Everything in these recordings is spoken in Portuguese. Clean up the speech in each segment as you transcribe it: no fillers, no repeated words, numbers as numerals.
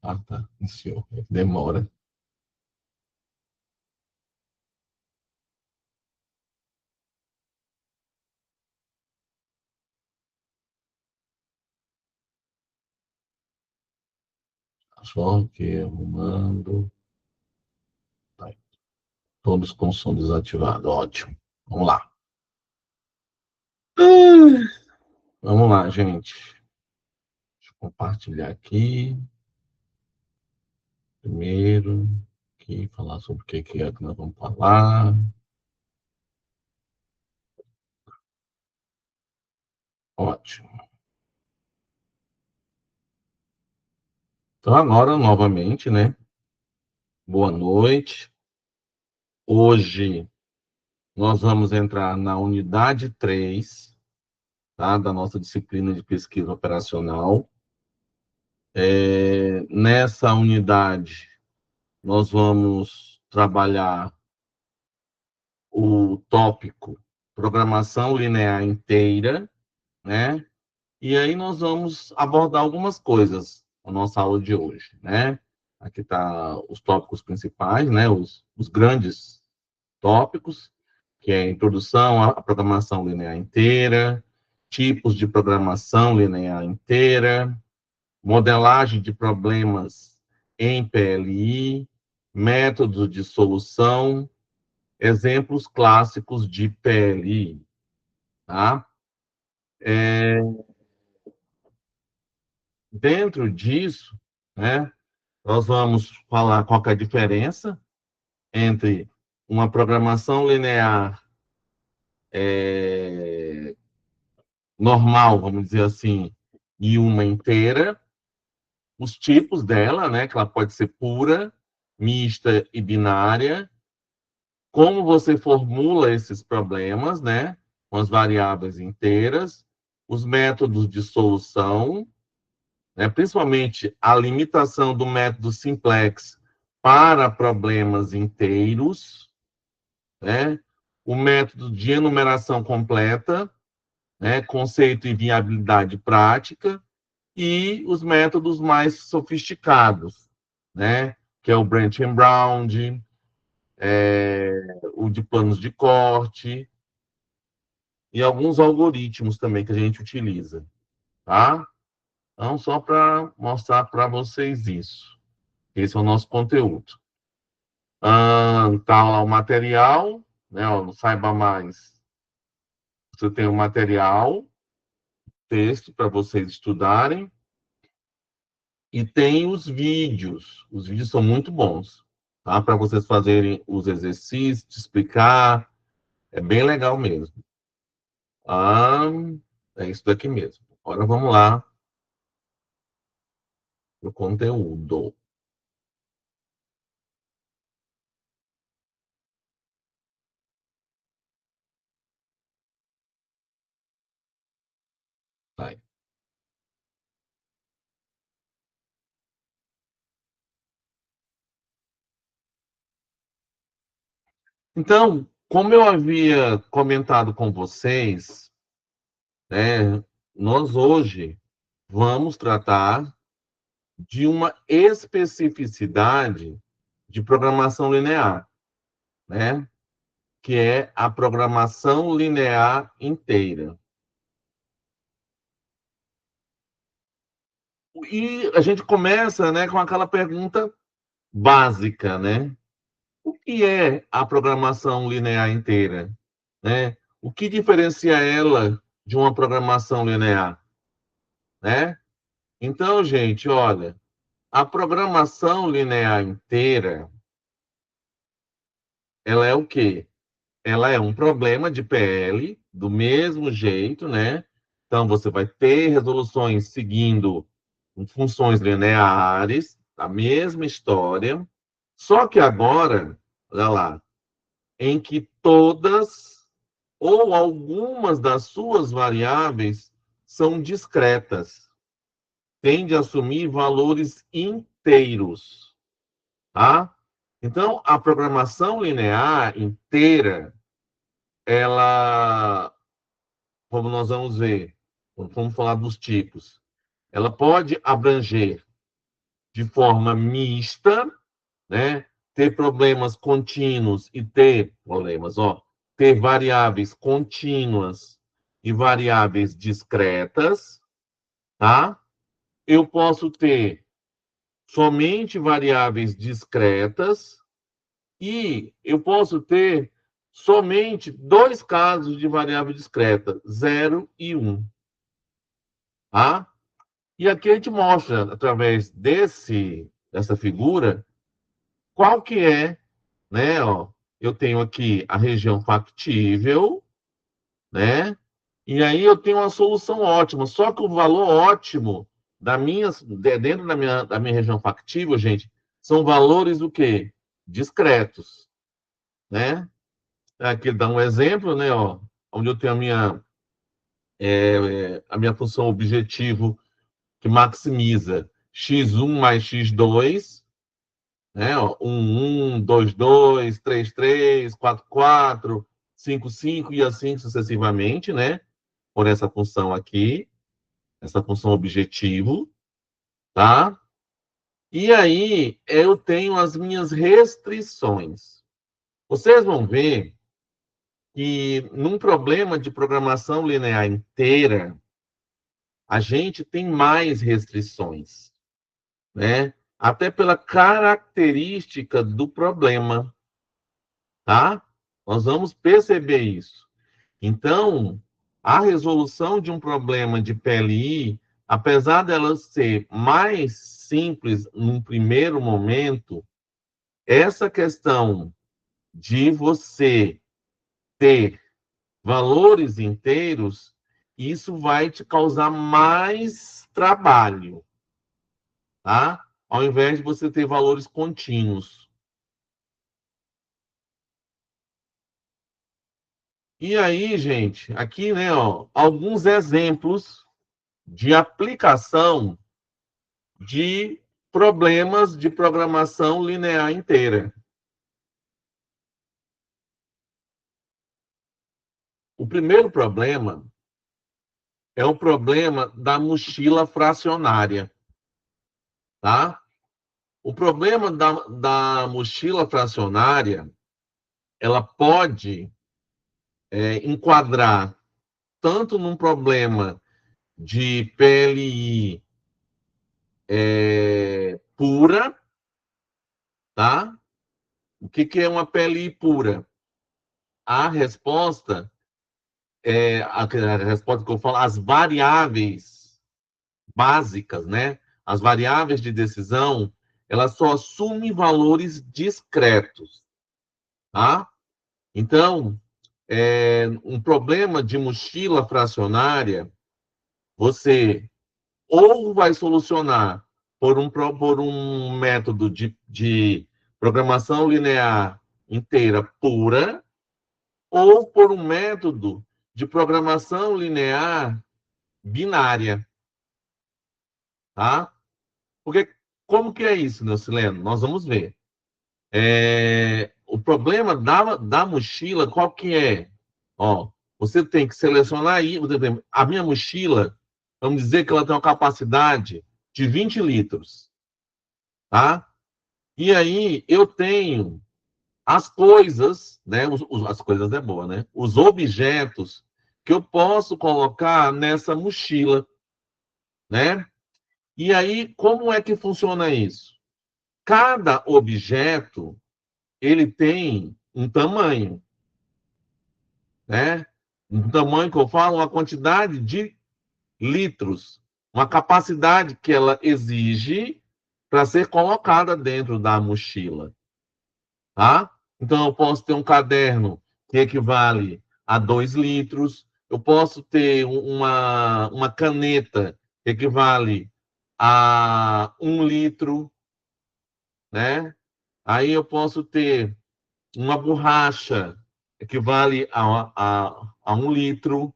Ah, tá. Iniciou. Demora. Só que arrumando. Tá. Todos com som desativado. Ótimo. Vamos lá. Vamos lá, gente. Deixa eu compartilhar aqui. Primeiro, aqui, falar sobre o que é que nós vamos falar. Ótimo. Então, agora, novamente, né? Boa noite. Hoje, nós vamos entrar na unidade 3, tá? Da nossa disciplina de pesquisa operacional. Nessa unidade, nós vamos trabalhar o tópico programação linear inteira, né? E aí nós vamos abordar algumas coisas na nossa aula de hoje, né? Aqui tá os tópicos principais, né? Os grandes tópicos, que é a introdução à programação linear inteira, tipos de programação linear inteira, modelagem de problemas em PLI, métodos de solução, exemplos clássicos de PLI, tá? Dentro disso, né, nós vamos falar qual que é a diferença entre uma programação linear normal, vamos dizer assim, e uma inteira, os tipos dela, né, que ela pode ser pura, mista e binária, como você formula esses problemas, né, com as variáveis inteiras, os métodos de solução, né, principalmente a limitação do método simplex para problemas inteiros, né, o método de enumeração completa, né, conceito e viabilidade prática, e os métodos mais sofisticados, né, que é o Branch and Bound, o de planos de corte, e alguns algoritmos também que a gente utiliza, tá? Então, só para mostrar para vocês isso. Esse é o nosso conteúdo. Tá lá o material, né? Ó, no Saiba Mais. Você tem o material, texto para vocês estudarem, e tem os vídeos. Os vídeos são muito bons, tá? Para vocês fazerem os exercícios, explicar. É bem legal mesmo. Ah, é isso daqui mesmo. Agora vamos lá no conteúdo. Vai. Então, como eu havia comentado com vocês, né, nós hoje vamos tratar de uma especificidade de programação linear, né, que é a programação linear inteira. E a gente começa, né, com aquela pergunta básica, né? O que é a programação linear inteira, né? O que diferencia ela de uma programação linear, né? Então, gente, olha, a programação linear inteira, ela é o quê? Ela é um problema de PL do mesmo jeito, né? Então, você vai ter resoluções seguindo funções lineares, a mesma história, só que agora, olha lá, em que todas ou algumas das suas variáveis são discretas, tende a assumir valores inteiros, tá? Então, a programação linear inteira, ela, como nós vamos ver, vamos falar dos tipos, ela pode abranger de forma mista, né? Ter problemas contínuos e ter problemas, ó, ter variáveis contínuas e variáveis discretas, tá? Eu posso ter somente variáveis discretas e eu posso ter somente dois casos de variável discreta, 0 e 1. Tá? E aqui a gente mostra, através dessa figura, qual que é, né? Ó, eu tenho aqui a região factível, né? E aí eu tenho uma solução ótima, só que o valor ótimo dentro da minha região factível, gente, são valores o quê? Discretos, né? Aqui dá um exemplo, né? Ó, onde eu tenho a minha função objetivo que maximiza x1 mais x2, né? Ó, 1, 2, 2, 3, 3, 4, 4, 5, 5 e assim sucessivamente, né? Por essa função aqui, essa função objetivo, tá? E aí eu tenho as minhas restrições. Vocês vão ver que num problema de programação linear inteira, a gente tem mais restrições, né? Até pela característica do problema, tá? Nós vamos perceber isso. Então, a resolução de um problema de PLI, apesar dela ser mais simples num primeiro momento, essa questão de você ter valores inteiros, isso vai te causar mais trabalho, tá? Ao invés de você ter valores contínuos. E aí, gente, aqui, né, ó, alguns exemplos de aplicação de problemas de programação linear inteira. O primeiro problema é o problema da mochila fracionária, tá? O problema da mochila fracionária, ela pode enquadrar tanto num problema de PLI pura, tá? O que é uma PLI pura? A resposta a resposta que eu falo, as variáveis básicas, né? As variáveis de decisão, elas só assumem valores discretos, tá? Então, um problema de mochila fracionária, você ou vai solucionar por um método de programação linear inteira pura, ou por um método de programação linear binária, tá? Porque como que é isso, Neucileno? Nós vamos ver. O problema da mochila, qual que é? Ó, você tem que selecionar aí, a minha mochila, vamos dizer que ela tem uma capacidade de 20 litros, tá? E aí eu tenho as coisas, né? As coisas é boa, né? Os objetos que eu posso colocar nessa mochila, né? E aí, como é que funciona isso? Cada objeto, ele tem um tamanho, né? Um tamanho que eu falo, uma quantidade de litros, uma capacidade que ela exige para ser colocada dentro da mochila, tá? Então, eu posso ter um caderno que equivale a 2 litros, eu posso ter uma caneta que equivale a 1 litro, né? Aí eu posso ter uma borracha que equivale a 1 litro,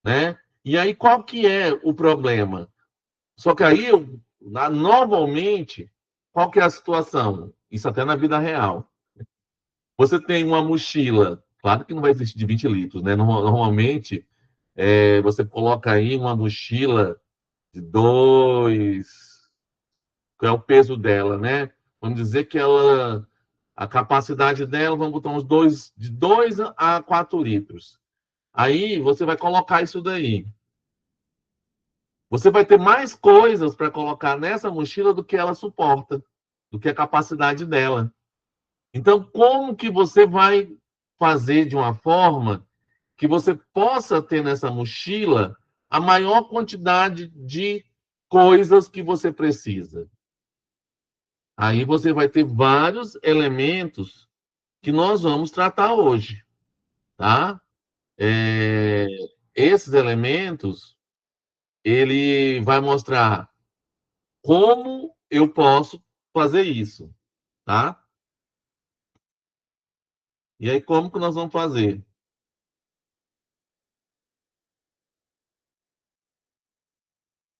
né? E aí, qual que é o problema? Só que aí, normalmente, qual que é a situação? Isso até na vida real. Você tem uma mochila, claro que não vai existir de 20 litros, né? Normalmente, você coloca aí uma mochila de 2, que é o peso dela, né? Vamos dizer que ela, a capacidade dela, vamos botar de 2 a 4 litros. Aí você vai colocar isso daí. Você vai ter mais coisas para colocar nessa mochila do que ela suporta, do que a capacidade dela. Então, como que você vai fazer de uma forma que você possa ter nessa mochila a maior quantidade de coisas que você precisa? Aí você vai ter vários elementos que nós vamos tratar hoje, tá? É, esses elementos, ele vai mostrar como eu posso fazer isso, tá? E aí, como que nós vamos fazer?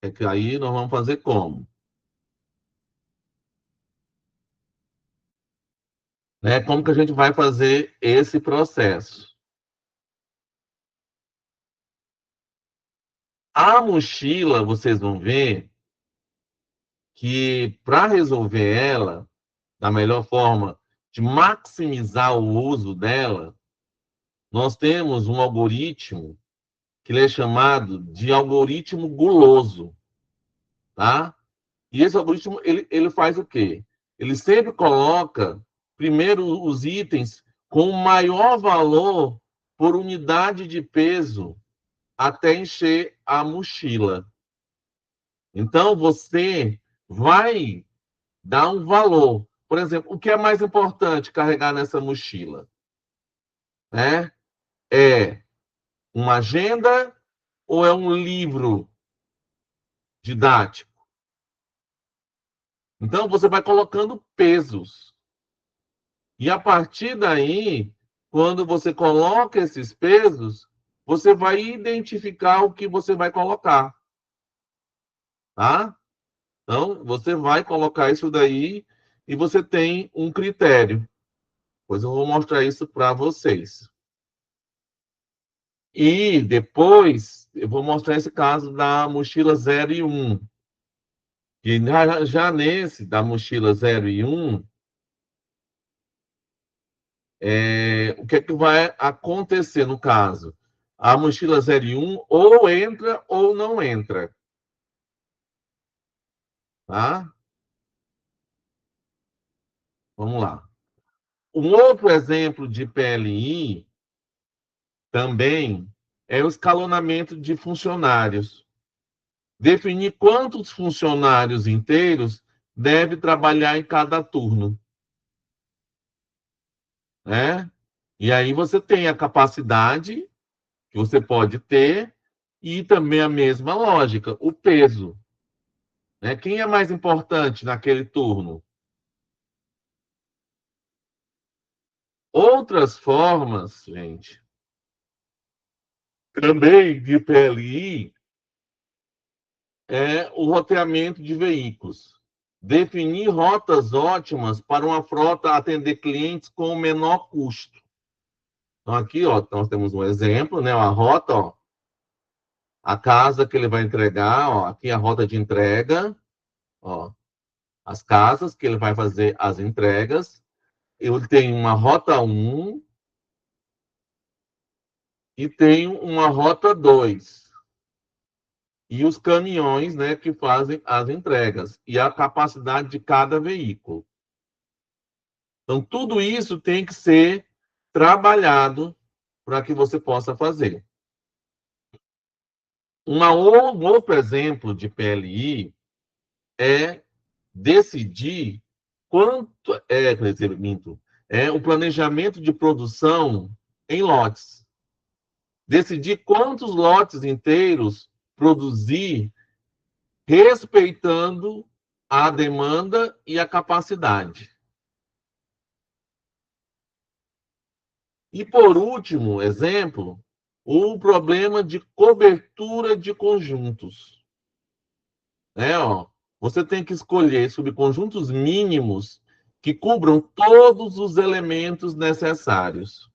É que aí nós vamos fazer como? Né? Como que a gente vai fazer esse processo? A mochila, vocês vão ver que para resolver ela da melhor forma de maximizar o uso dela, nós temos um algoritmo que ele é chamado de algoritmo guloso, tá? E esse algoritmo, ele faz o quê? Ele sempre coloca primeiro os itens com o maior valor por unidade de peso até encher a mochila. Então, você vai dar um valor. Por exemplo, o que é mais importante carregar nessa mochila? Né? É uma agenda ou é um livro didático? Então, você vai colocando pesos. E a partir daí, quando você coloca esses pesos, você vai identificar o que você vai colocar. Tá? Então, você vai colocar isso daí e você tem um critério. Depois eu vou mostrar isso para vocês. E depois eu vou mostrar esse caso da mochila 0 e 1. E já nesse, da mochila 0 e 1, o que é que vai acontecer no caso? A mochila 0 e 1 ou entra ou não entra. Tá? Vamos lá. Um outro exemplo de PLI também é o escalonamento de funcionários. Definir quantos funcionários inteiros deve trabalhar em cada turno. Né? E aí você tem a capacidade que você pode ter e também a mesma lógica, o peso. Né? Quem é mais importante naquele turno? Outras formas, gente, também de PLI é o roteamento de veículos. Definir rotas ótimas para uma frota atender clientes com o menor custo. Então, aqui, ó, nós temos um exemplo, né? Uma rota, ó, a casa que ele vai entregar, ó, aqui a rota de entrega, ó, as casas que ele vai fazer as entregas. Eu tenho uma rota 1 e tenho uma rota 2. E os caminhões, né, que fazem as entregas. E a capacidade de cada veículo. Então, tudo isso tem que ser trabalhado para que você possa fazer. Um outro exemplo de PLI é decidir quanto quer dizer, minto, é o planejamento de produção em lotes. Decidir quantos lotes inteiros produzir, respeitando a demanda e a capacidade. E por último, exemplo, o problema de cobertura de conjuntos. Né, ó, você tem que escolher subconjuntos mínimos que cubram todos os elementos necessários.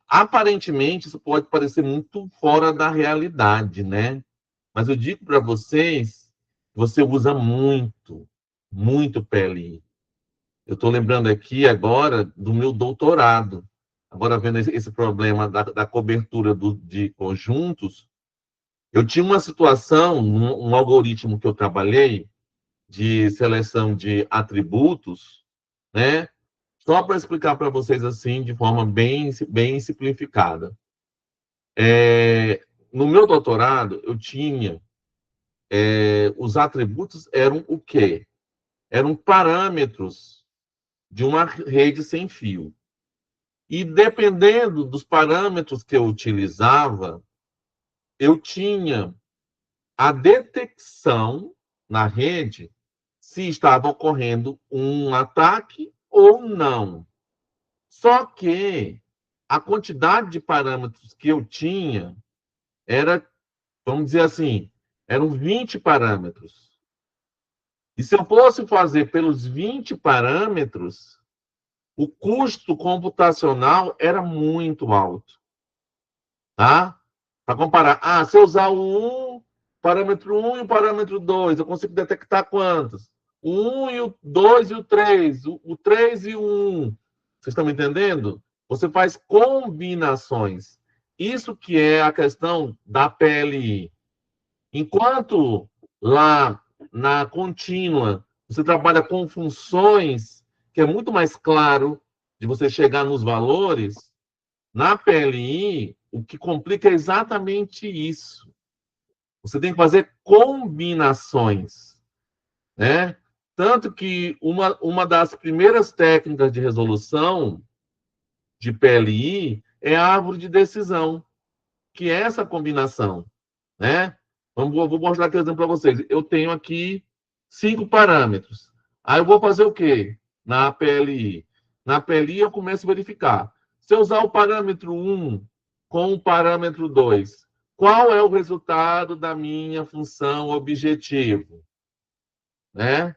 Aparentemente, isso pode parecer muito fora da realidade, né? Mas eu digo para vocês você usa muito, muito PLI. Eu estou lembrando aqui agora do meu doutorado. Agora, vendo esse problema da cobertura de conjuntos, eu tinha uma situação, um algoritmo que eu trabalhei, de seleção de atributos, né? Só para explicar para vocês assim, de forma bem simplificada. No meu doutorado, eu tinha os atributos eram o quê? Eram parâmetros de uma rede sem fio. E dependendo dos parâmetros que eu utilizava, eu tinha a detecção na rede se estava ocorrendo um ataque ou não. Só que a quantidade de parâmetros que eu tinha era, vamos dizer assim, eram 20 parâmetros. E se eu fosse fazer pelos 20 parâmetros, o custo computacional era muito alto. Tá? Para comparar, se eu usar o 1, parâmetro 1 e o parâmetro 2, eu consigo detectar quantos? O 1 e o 2 e o 3, o 3 e o 1. Vocês estão me entendendo? Você faz combinações. Isso que é a questão da PLI. Enquanto lá na contínua você trabalha com funções, que é muito mais claro de você chegar nos valores, na PLI, o que complica é exatamente isso. Você tem que fazer combinações, né? Tanto que uma das primeiras técnicas de resolução de PLI é a árvore de decisão, que é essa combinação, né? Vou mostrar aqui um exemplo para vocês. Eu tenho aqui 5 parâmetros. Aí eu vou fazer o quê? Na PLI. Na PLI eu começo a verificar. Se eu usar o parâmetro 1 com o parâmetro 2, qual é o resultado da minha função objetivo? Né?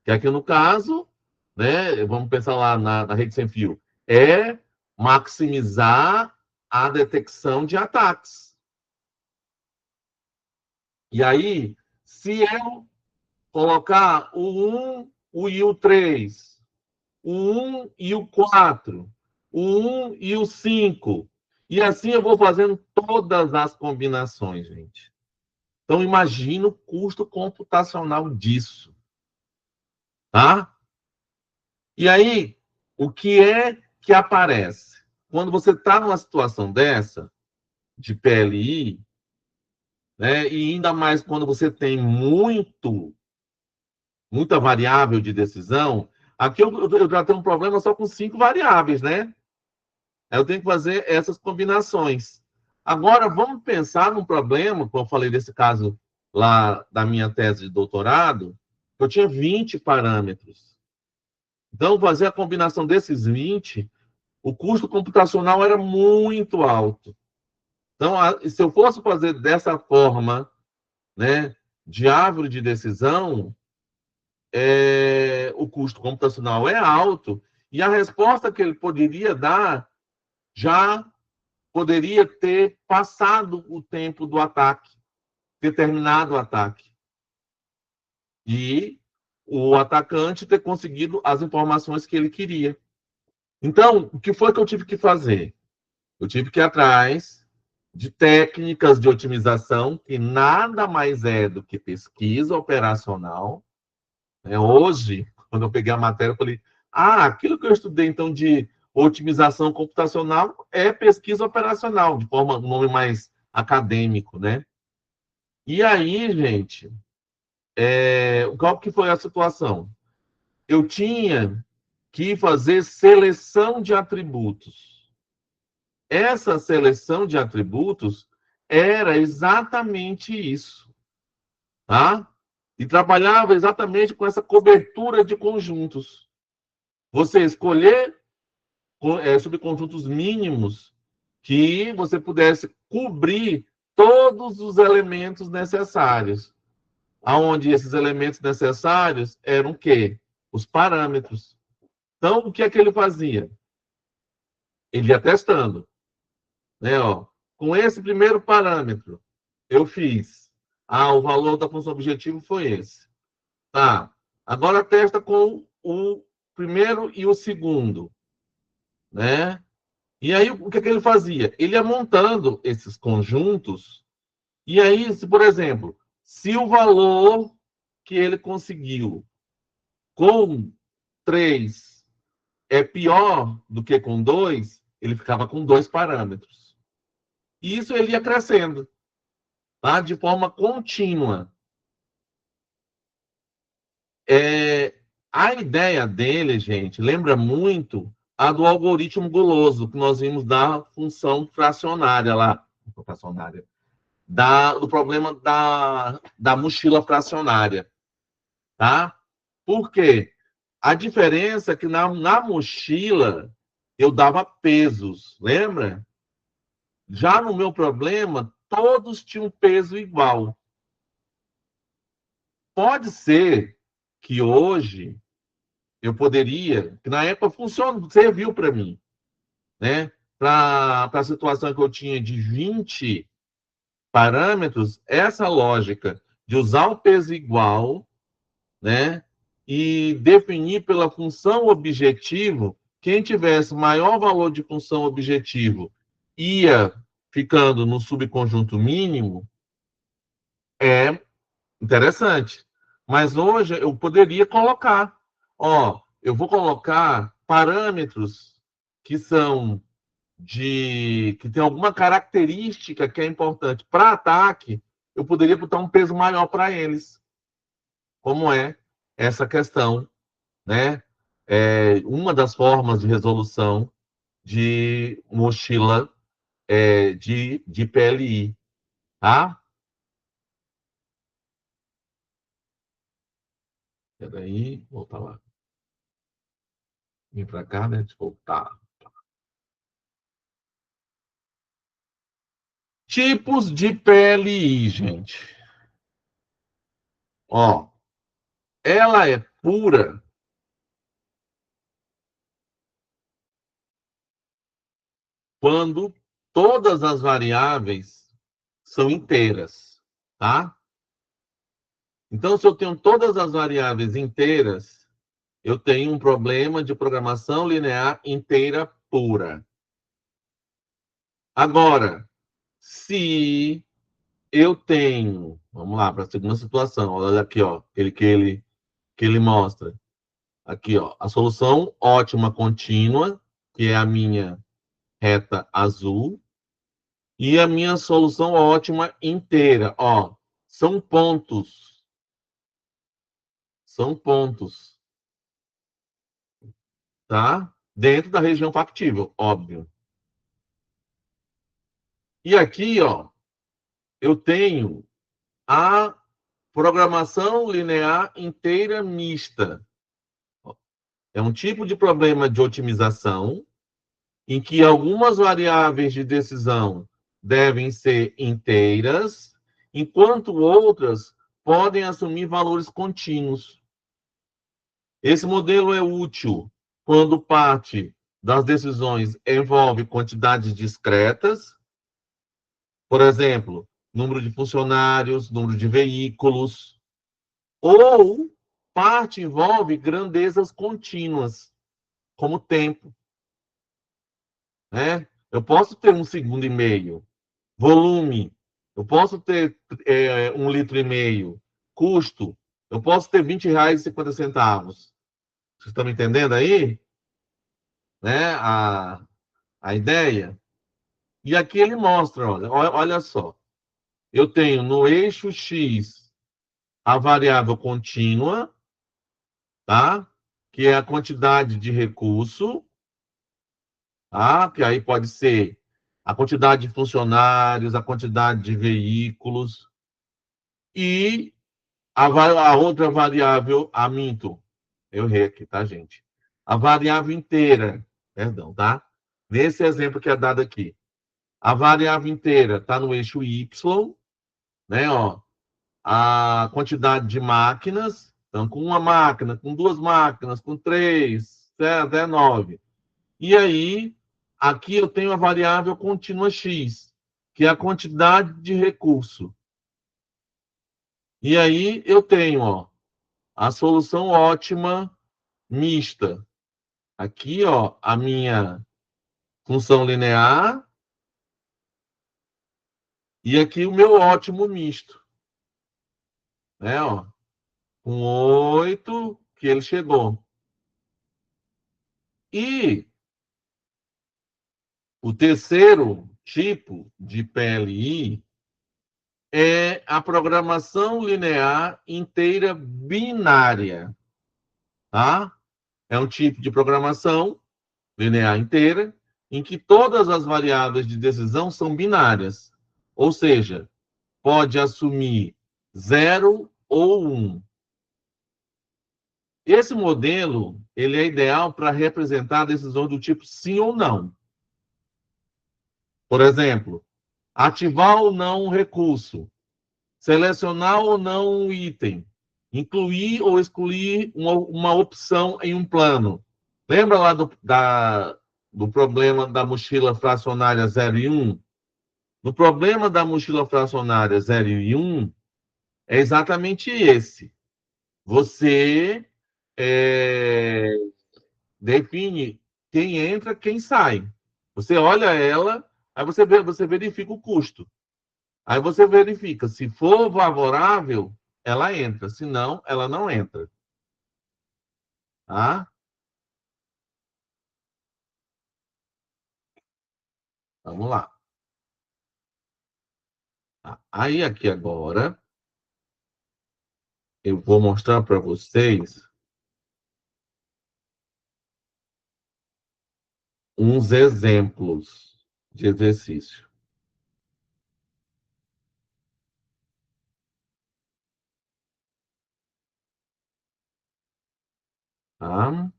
Que aqui no caso, né, vamos pensar lá na rede sem fio, é maximizar a detecção de ataques. E aí, se eu colocar o 1 e o 3, o 1 e o 4, o 1 e o 5, e assim eu vou fazendo todas as combinações, gente. Então, imagina o custo computacional disso, tá? E aí, o que é que aparece? Quando você está numa situação dessa, de PLI, né, e ainda mais quando você tem muita variável de decisão, aqui eu já tenho um problema só com 5 variáveis, né? Eu tenho que fazer essas combinações. Agora, vamos pensar num problema, como eu falei desse caso lá da minha tese de doutorado, eu tinha 20 parâmetros. Então, fazer a combinação desses 20, o custo computacional era muito alto. Então, se eu fosse fazer dessa forma, né, de árvore de decisão, o custo computacional é alto e a resposta que ele poderia dar já poderia ter passado o tempo do ataque, ter terminado o ataque. E o atacante ter conseguido as informações que ele queria. Então, o que foi que eu tive que fazer? Eu tive que ir atrás de técnicas de otimização, que nada mais é do que pesquisa operacional. Hoje, quando eu peguei a matéria, eu falei: aquilo que eu estudei, então, de otimização computacional é pesquisa operacional, de forma, um nome mais acadêmico, né? E aí, gente, qual que foi a situação? Eu tinha que fazer seleção de atributos. Essa seleção de atributos era exatamente isso, tá? E trabalhava exatamente com essa cobertura de conjuntos. Você escolher subconjuntos mínimos que você pudesse cobrir todos os elementos necessários. Aonde esses elementos necessários eram o quê? Os parâmetros. Então, o que é que ele fazia? Ele ia testando. Né, ó, com esse primeiro parâmetro, eu fiz. Ah, o valor da função objetivo foi esse. Tá. Agora testa com o primeiro e o segundo, né? E aí, o que é que ele fazia? Ele ia montando esses conjuntos, e aí, se, por exemplo, se o valor que ele conseguiu com 3 é pior do que com 2, ele ficava com 2 parâmetros. E isso ele ia crescendo, tá? De forma contínua. A ideia dele, gente, lembra muito a do algoritmo guloso, que nós vimos da função fracionária lá, fracionária, do problema da mochila fracionária, tá? Por quê? A diferença é que na mochila eu dava pesos, lembra? Já no meu problema, todos tinham peso igual. Pode ser que hoje eu poderia, que na época funcionou, serviu para mim, né? Para a situação que eu tinha de 20 parâmetros, essa lógica de usar o peso igual, né? E definir pela função objetivo, quem tivesse maior valor de função objetivo ia ficando no subconjunto mínimo, é interessante. Mas hoje eu poderia colocar, ó, eu vou colocar parâmetros que são que tem alguma característica que é importante para ataque, eu poderia botar um peso maior para eles, como é essa questão, né? Uma das formas de resolução de mochila de PLI, tá? Peraí, voltar lá. Vim para cá, né? Deixa eu voltar. Tipos de PLI, gente. Ó, ela é pura quando todas as variáveis são inteiras, tá? Então, se eu tenho todas as variáveis inteiras, eu tenho um problema de programação linear inteira pura. Agora, se eu tenho, vamos lá para a segunda situação, olha aqui, ó, que ele mostra. Aqui, ó, a solução ótima contínua, que é a minha reta azul, e a minha solução ótima inteira, ó, são pontos. São pontos, tá? Dentro da região factível, óbvio. E aqui, ó, eu tenho a programação linear inteira mista. É um tipo de problema de otimização em que algumas variáveis de decisão devem ser inteiras, enquanto outras podem assumir valores contínuos. Esse modelo é útil quando parte das decisões envolve quantidades discretas, por exemplo, número de funcionários, número de veículos, ou parte envolve grandezas contínuas, como tempo, né? Eu posso ter 1,5 segundos, volume, eu posso ter 1,5 litros, custo, eu posso ter R$ 20,50. Vocês estão me entendendo aí? Né? A ideia? E aqui ele mostra, olha só, eu tenho no eixo X a variável contínua, tá? Que é a quantidade de recurso, tá? Que aí pode ser a quantidade de funcionários, a quantidade de veículos e a outra variável, minto, eu errei aqui, tá, gente? A variável inteira, perdão, tá? Nesse exemplo que é dado aqui, a variável inteira está no eixo Y, né? Ó, a quantidade de máquinas, então, com uma máquina, com duas máquinas, com três, até 9. E aí, aqui eu tenho a variável contínua X, que é a quantidade de recurso. E aí eu tenho, ó, a solução ótima mista. Aqui, ó, a minha função linear e aqui o meu ótimo misto, né, ó, com 8 que ele chegou. E o terceiro tipo de PLI é a programação linear inteira binária, tá? É um tipo de programação linear inteira em que todas as variáveis de decisão são binárias, ou seja, pode assumir 0 ou 1. Esse modelo ele é ideal para representar decisões do tipo sim ou não. Por exemplo, ativar ou não um recurso, selecionar ou não um item, incluir ou excluir uma opção em um plano. Lembra lá do problema da mochila fracionária 0 e 1? No problema da mochila fracionária 0 e 1, é exatamente esse. Você define quem entra, quem sai. Você olha ela, aí você verifica o custo. Aí você verifica, se for favorável, ela entra, se não, ela não entra. Tá? Vamos lá. Tá. Aí aqui agora, eu vou mostrar para vocês uns exemplos de exercício. Tá?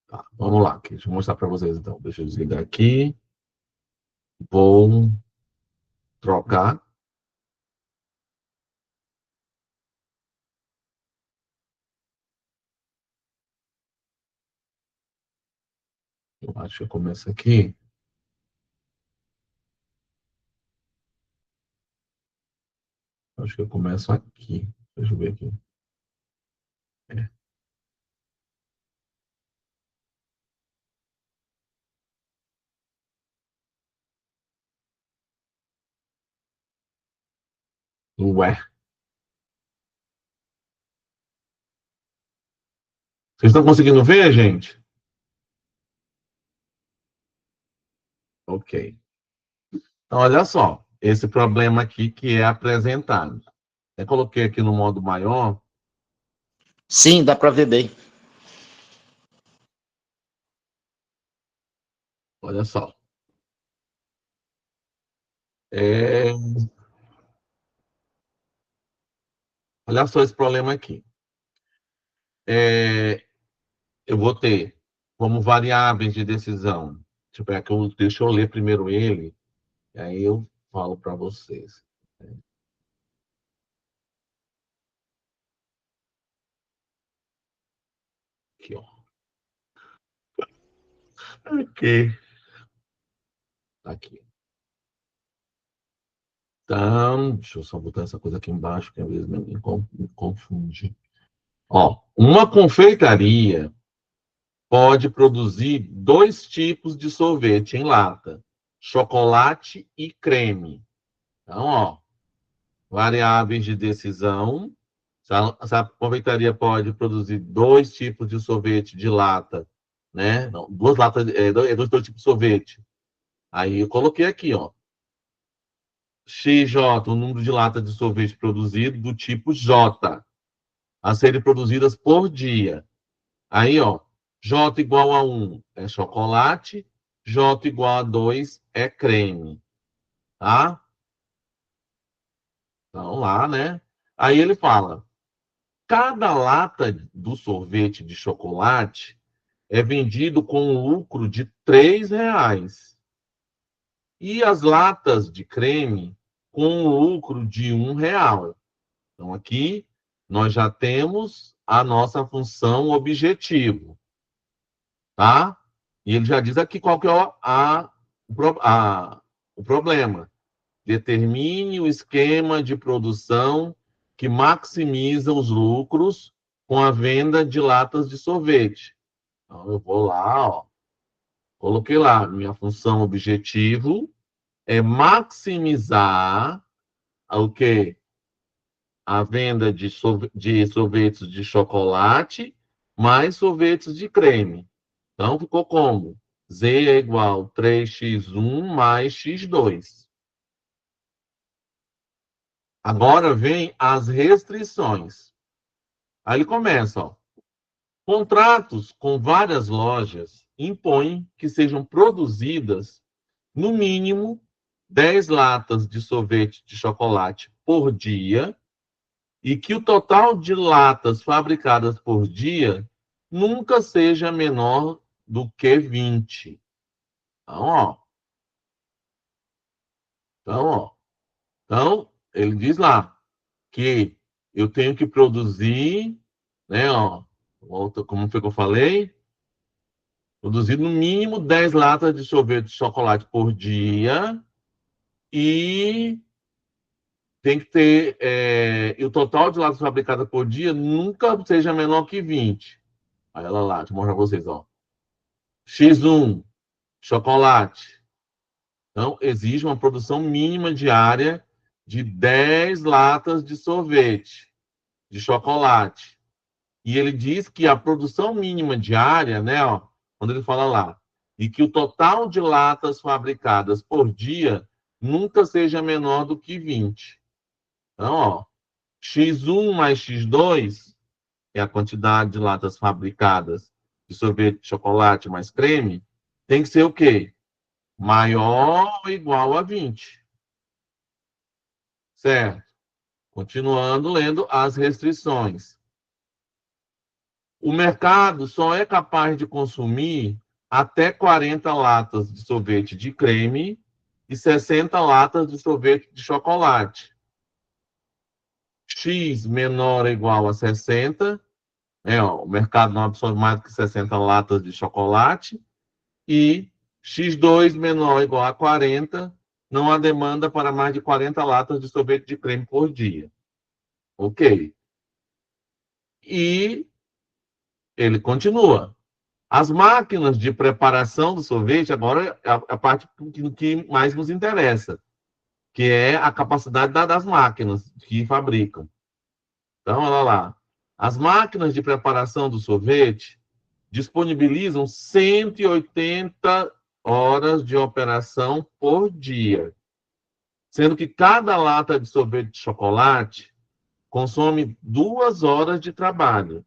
Tá, vamos lá, deixa eu mostrar para vocês então. Deixa eu desligar aqui. Vou trocar. Eu acho que eu começo aqui. Acho que eu começo aqui. Deixa eu ver aqui. É. Ué. Vocês estão conseguindo ver, gente? Ok. Então, olha só. Esse problema aqui que é apresentado. Eu coloquei aqui no modo maior. Sim, dá para ver bem. Olha só. É, olha só esse problema aqui. Eu vou ter como variáveis de decisão. Deixa eu ler primeiro ele, e aí eu falo para vocês. Aqui, ó. Ok. Tá aqui. Então, deixa eu só botar essa coisa aqui embaixo, que às vezes me confunde. Ó, uma confeitaria pode produzir dois tipos de sorvete em lata: chocolate e creme. Então, ó, variáveis de decisão. Se a confeitaria pode produzir dois tipos de sorvete de lata, né? Não, duas latas, dois tipos de sorvete. Aí eu coloquei aqui, ó. XJ, o número de latas de sorvete produzido do tipo J, a serem produzidas por dia. Aí, ó, J igual a 1 é chocolate, J igual a 2 é creme, tá? Então, lá, né? Aí ele fala, cada lata do sorvete de chocolate é vendido com um lucro de R$ 3. E as latas de creme com um lucro de R$ 1. Então, aqui nós já temos a nossa função objetivo, tá? E ele já diz aqui qual que é o problema. Determine o esquema de produção que maximiza os lucros com a venda de latas de sorvete. Então, eu vou lá, ó, coloquei lá, minha função objetivo é maximizar o quê? A venda de sorvetes de chocolate mais sorvetes de creme. Então, ficou como? Z é igual 3x1 mais x2. Agora vem as restrições. Aí ele começa, ó. Contratos com várias lojas impõem que sejam produzidas, no mínimo, 10 latas de sorvete de chocolate por dia e que o total de latas fabricadas por dia nunca seja menor do que 20. Então, ó. Então, ó. Então, ele diz lá que eu tenho que produzir, né, ó, volta, como foi que eu falei? Produzir no mínimo 10 latas de sorvete de chocolate por dia e tem que ter, e o total de latas fabricadas por dia nunca seja menor que 20. Aí ela lá, deixa eu mostrar pra vocês, ó. X1, chocolate. Então, exige uma produção mínima diária de 10 latas de sorvete, de chocolate. E ele diz que a produção mínima diária, né, ó, quando ele fala lá, e que o total de latas fabricadas por dia nunca seja menor do que 20. Então, ó, X1 mais X2, que é a quantidade de latas fabricadas de sorvete de chocolate mais creme, tem que ser o quê? Maior ou igual a 20. Certo? Continuando lendo as restrições. O mercado só é capaz de consumir até 40 latas de sorvete de creme e 60 latas de sorvete de chocolate. X menor ou igual a 60, ó, o mercado não absorve mais do que 60 latas de chocolate, e X2 menor ou igual a 40, não há demanda para mais de 40 latas de sorvete de creme por dia. Ok. E ele continua. As máquinas de preparação do sorvete, agora é a parte que mais nos interessa, que é a capacidade das máquinas que fabricam. Então, olha lá. As máquinas de preparação do sorvete disponibilizam 180 horas de operação por dia, sendo que cada lata de sorvete de chocolate consome 2 horas de trabalho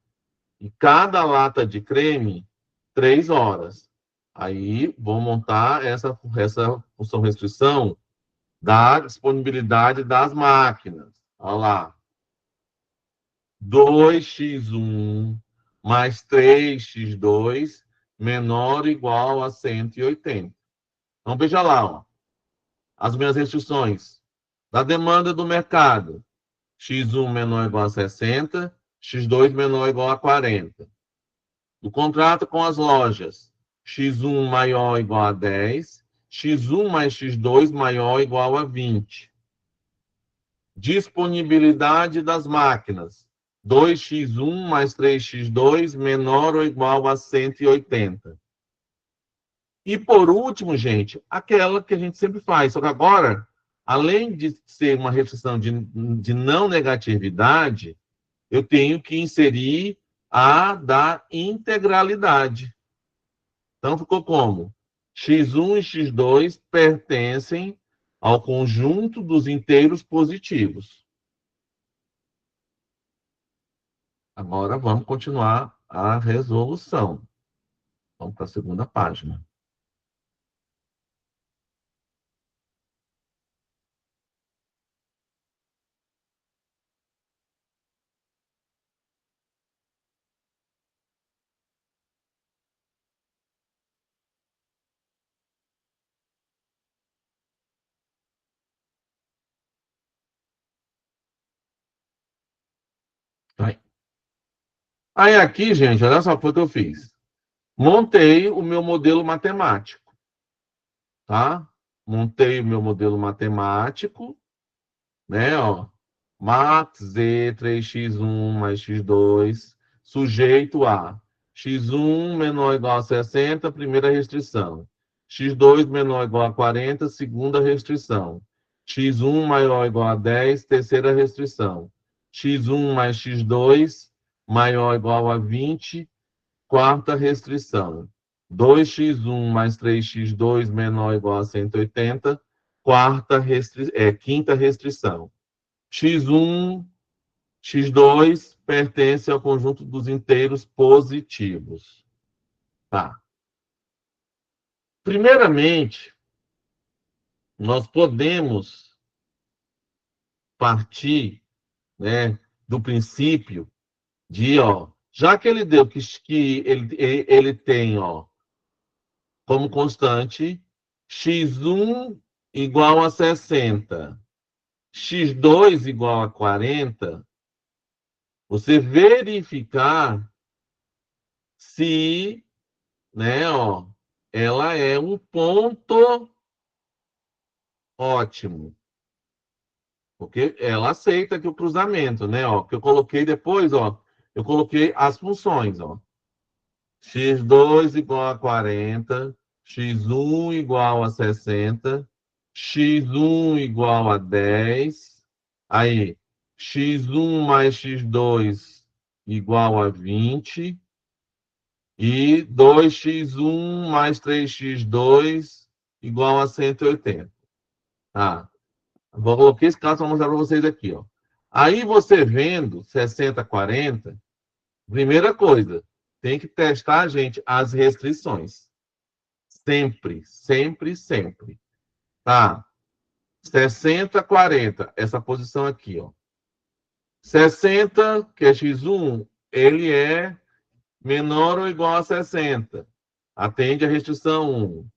e cada lata de creme 3 horas. Aí vou montar essa função restrição da disponibilidade das máquinas. Olha lá. 2x1 mais 3x2 menor ou igual a 180. Então, veja lá, ó, as minhas restrições. Da demanda do mercado. X1 menor ou igual a 60, X2 menor ou igual a 40. Do contrato com as lojas. X1 maior ou igual a 10, X1 mais X2 maior ou igual a 20. Disponibilidade das máquinas. 2x1 mais 3x2 menor ou igual a 180. E por último, gente, aquela que a gente sempre faz, só que agora, além de ser uma restrição de não negatividade, eu tenho que inserir a da integralidade. Então ficou como? X1 e X2 pertencem ao conjunto dos inteiros positivos. Agora vamos continuar a resolução. Vamos para a segunda página. Aí aqui, gente, olha só o que eu fiz. Montei o meu modelo matemático, tá? Montei o meu modelo matemático, né, ó. Max Z 3x1 mais x2, sujeito a x1 menor ou igual a 60, primeira restrição. X2 menor ou igual a 40, segunda restrição. X1 maior ou igual a 10, terceira restrição. X1 mais x2 maior ou igual a 20, quarta restrição. 2x1 mais 3x2 menor ou igual a 180, quinta restrição. X1, X2 pertence ao conjunto dos inteiros positivos. Tá. Primeiramente, nós podemos partir, né, do princípio de, ó, já que ele deu que ele tem, ó, como constante x1 igual a 60, x2 igual a 40, você verificar se, né, ó, ela é um ponto ótimo, porque ela aceita que o cruzamento, né, ó, que eu coloquei depois, ó, eu coloquei as funções, ó, x2 igual a 40, x1 igual a 60, x1 igual a 10, aí, x1 mais x2 igual a 20, e 2x1 mais 3x2 igual a 180. Tá. Vou colocar esse caso para mostrar para vocês aqui. Ó. Aí você vendo 60, 40, primeira coisa, tem que testar, gente, as restrições. Sempre, sempre, sempre. Tá. 60, 40, essa posição aqui. Ó. 60, que é x1, ele é menor ou igual a 60. Atende a restrição 1.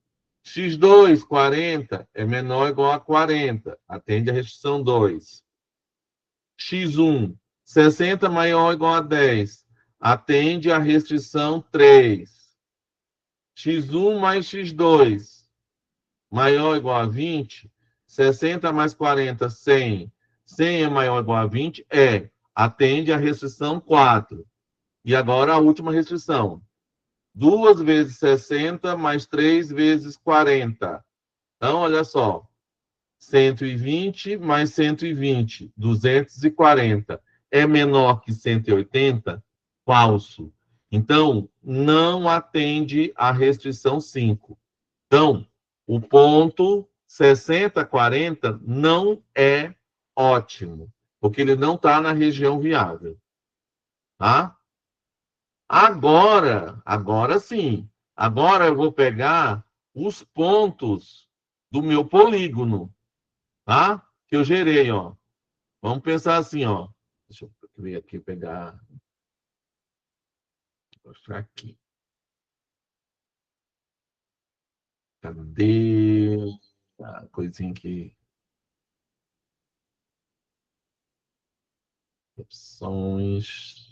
X2, 40, é menor ou igual a 40. Atende a restrição 2. X1, 60 maior ou igual a 10. Atende a restrição 3. X1 mais X2 maior ou igual a 20. 60 mais 40, 100. 100 é maior ou igual a 20? É. Atende a restrição 4. E agora a última restrição. 2 vezes 60 mais 3 vezes 40. Então, olha só. 120 mais 120, 240. É menor que 180? Falso. Então, não atende à restrição 5. Então, o ponto 60, 40 não é ótimo, porque ele não está na região viável. Tá? Agora sim. Agora eu vou pegar os pontos do meu polígono, tá? Que eu gerei, ó. Vamos pensar assim, ó. Deixa eu ver aqui, pegar. Vou mostrar aqui. Cadê a coisinha aqui? Opções.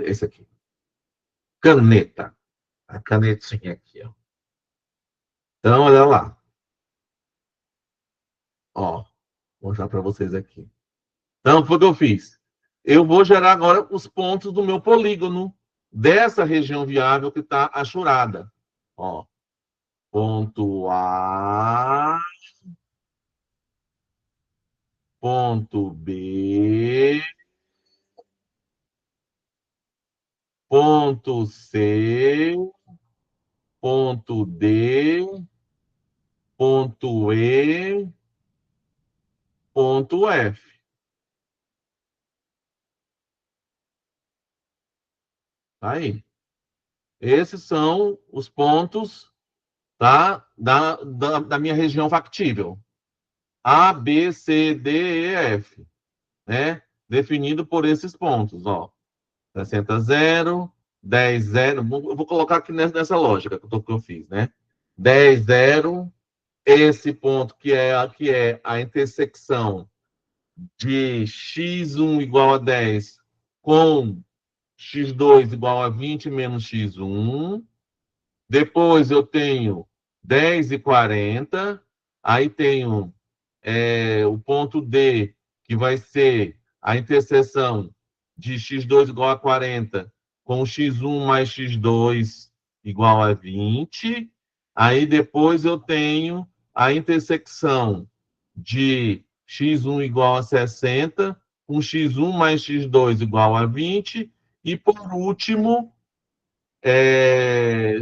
Esse aqui. Caneta. A canetinha aqui, ó. Então, olha lá. Ó, vou mostrar para vocês aqui. Então, foi o que eu fiz. Eu vou gerar agora os pontos do meu polígono dessa região viável que está achurada. Ó, ponto A, ponto B, ponto C, ponto D, ponto E, ponto F. Aí. Esses são os pontos, tá, da minha região factível. A, B, C, D, E, F. Né? Definido por esses pontos. Ó. 60, 0, 10, 0. Eu vou colocar aqui nessa lógica que eu fiz. Né? 10, 0. Esse ponto que é a intersecção de x1 igual a 10 com x2 igual a 20 menos x1. Depois eu tenho 10 e 40. Aí tenho o ponto D, que vai ser a interseção de x2 igual a 40 com x1 mais x2 igual a 20. Aí depois eu tenho a intersecção de x1 igual a 60 com x1 mais x2 igual a 20. E, por último,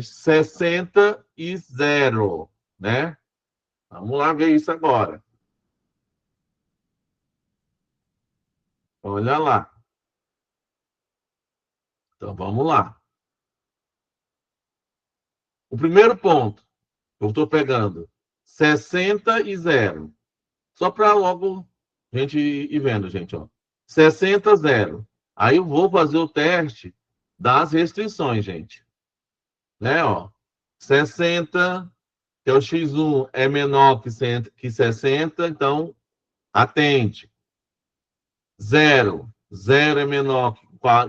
60 e 0, né? Vamos lá ver isso agora. Olha lá. Então, vamos lá. O primeiro ponto, eu estou pegando 60 e 0. Só para logo a gente ir vendo, gente. Ó. 60, 0. Aí eu vou fazer o teste das restrições, gente. Né, ó. 60, que é o x1, é menor que 60, então atende. 0. 0 é menor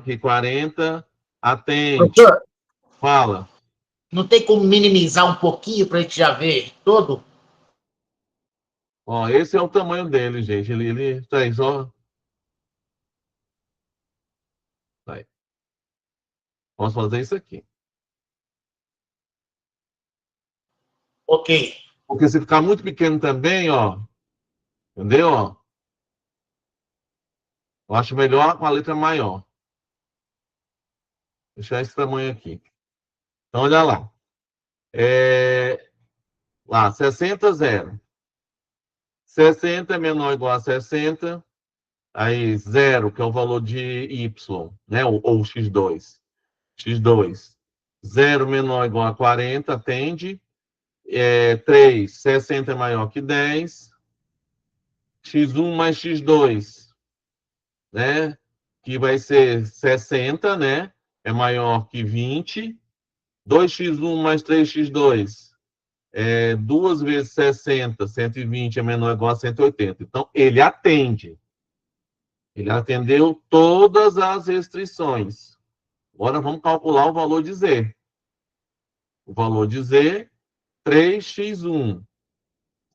que 40, atende. Professor, Fala. não tem como minimizar um pouquinho para a gente já ver todo? Ó, esse é o tamanho dele, gente. Ele tá aí, só. Tá aí. Vamos fazer isso aqui. Ok. Porque se ficar muito pequeno também, ó. Entendeu? Ó, eu acho melhor com a letra maior. Vou deixar esse tamanho aqui. Então, olha lá. Lá, 60, 0. 60 é menor ou igual a 60. Aí, 0, que é o valor de y, né? Ou x2. x2. 0 menor ou igual a 40, atende. 3, 60 é maior que 10. x1 mais x2, né? Que vai ser 60, né? É maior que 20. 2x1 mais 3x2 2 vezes 60, 120 é menor ou igual a 180. Então, ele atende. Ele atendeu todas as restrições. Agora, vamos calcular o valor de Z. O valor de Z, 3x1.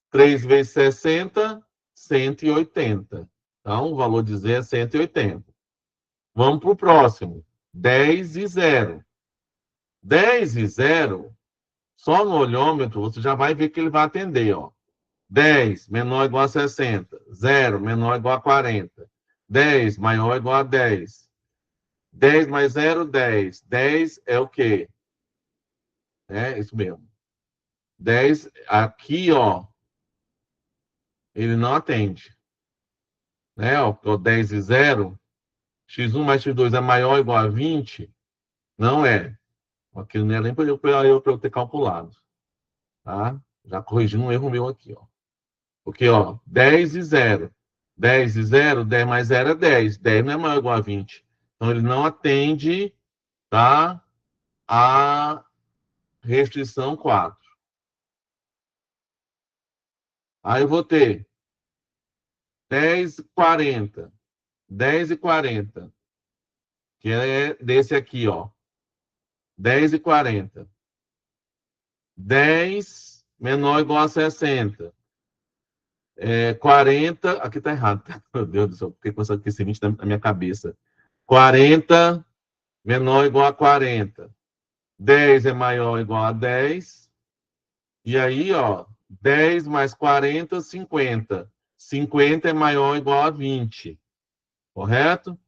3 vezes 60, 180. Então, o valor de Z é 180. Vamos para o próximo. 10 e 0. 10 e 0, só no olhômetro, você já vai ver que ele vai atender. Ó. 10 menor ou igual a 60. 0 menor ou igual a 40. 10 maior ou igual a 10. 10 mais 0, 10. 10 é o quê? É isso mesmo. 10, aqui, ó, ele não atende. Né? Ó, 10 e 0, x1 mais x2 é maior ou igual a 20? Não é. Aquilo não é nem para eu ter calculado. Tá? Já corrigindo um erro meu aqui, ó. Porque, ó, 10 e 0. 10 e 0, 10 mais 0 é 10. 10 não é maior ou igual a 20. Então, ele não atende, tá, a restrição 4. Aí eu vou ter 10 e 40. 10 e 40. Que é desse aqui, ó. 10 e 40. 10 menor ou igual a 60. 40, aqui tá errado, meu Deus do céu, porque com esse 20 na minha cabeça. 40 menor ou igual a 40. 10 é maior ou igual a 10. E aí, ó, 10 mais 40, 50. 50 é maior ou igual a 20. Correto?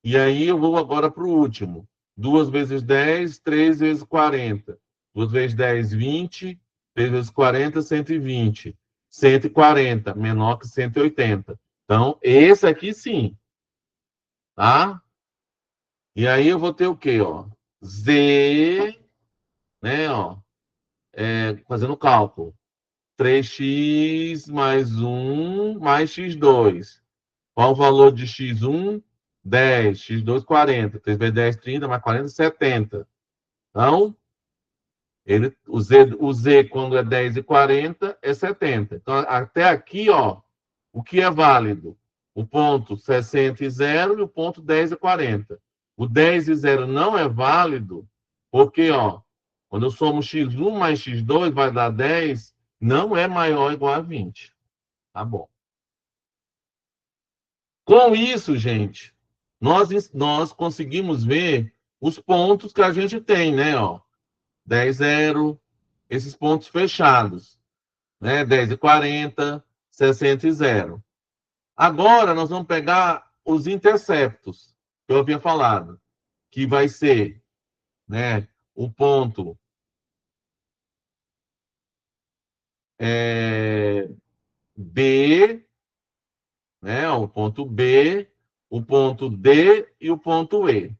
E aí eu vou agora para o último. 2 vezes 10, 3 vezes 40. 2 vezes 10, 20. 3 vezes 40, 120. 140, menor que 180. Então, esse aqui sim. Tá? E aí eu vou ter o quê? Ó? Z, né? Ó, fazendo cálculo. 3x mais 1 mais x2. Qual o valor de x1? 10. x2, 40. 3 vezes 10, 30, mais 40, 70. Então, o Z, quando é 10 e 40, é 70. Então, até aqui, ó, o que é válido? O ponto 60 e 0 e o ponto 10 e 40. O 10 e 0 não é válido, porque, ó, quando eu somo x1 mais x2 vai dar 10, não é maior ou igual a 20. Tá bom. Com isso, gente, nós conseguimos ver os pontos que a gente tem, né? Ó, 10, 0, esses pontos fechados, né? 10 e 40, 60 e 0. Agora, nós vamos pegar os interceptos, que eu havia falado, que vai ser, né, o ponto B, né, o ponto B, o ponto D e o ponto E.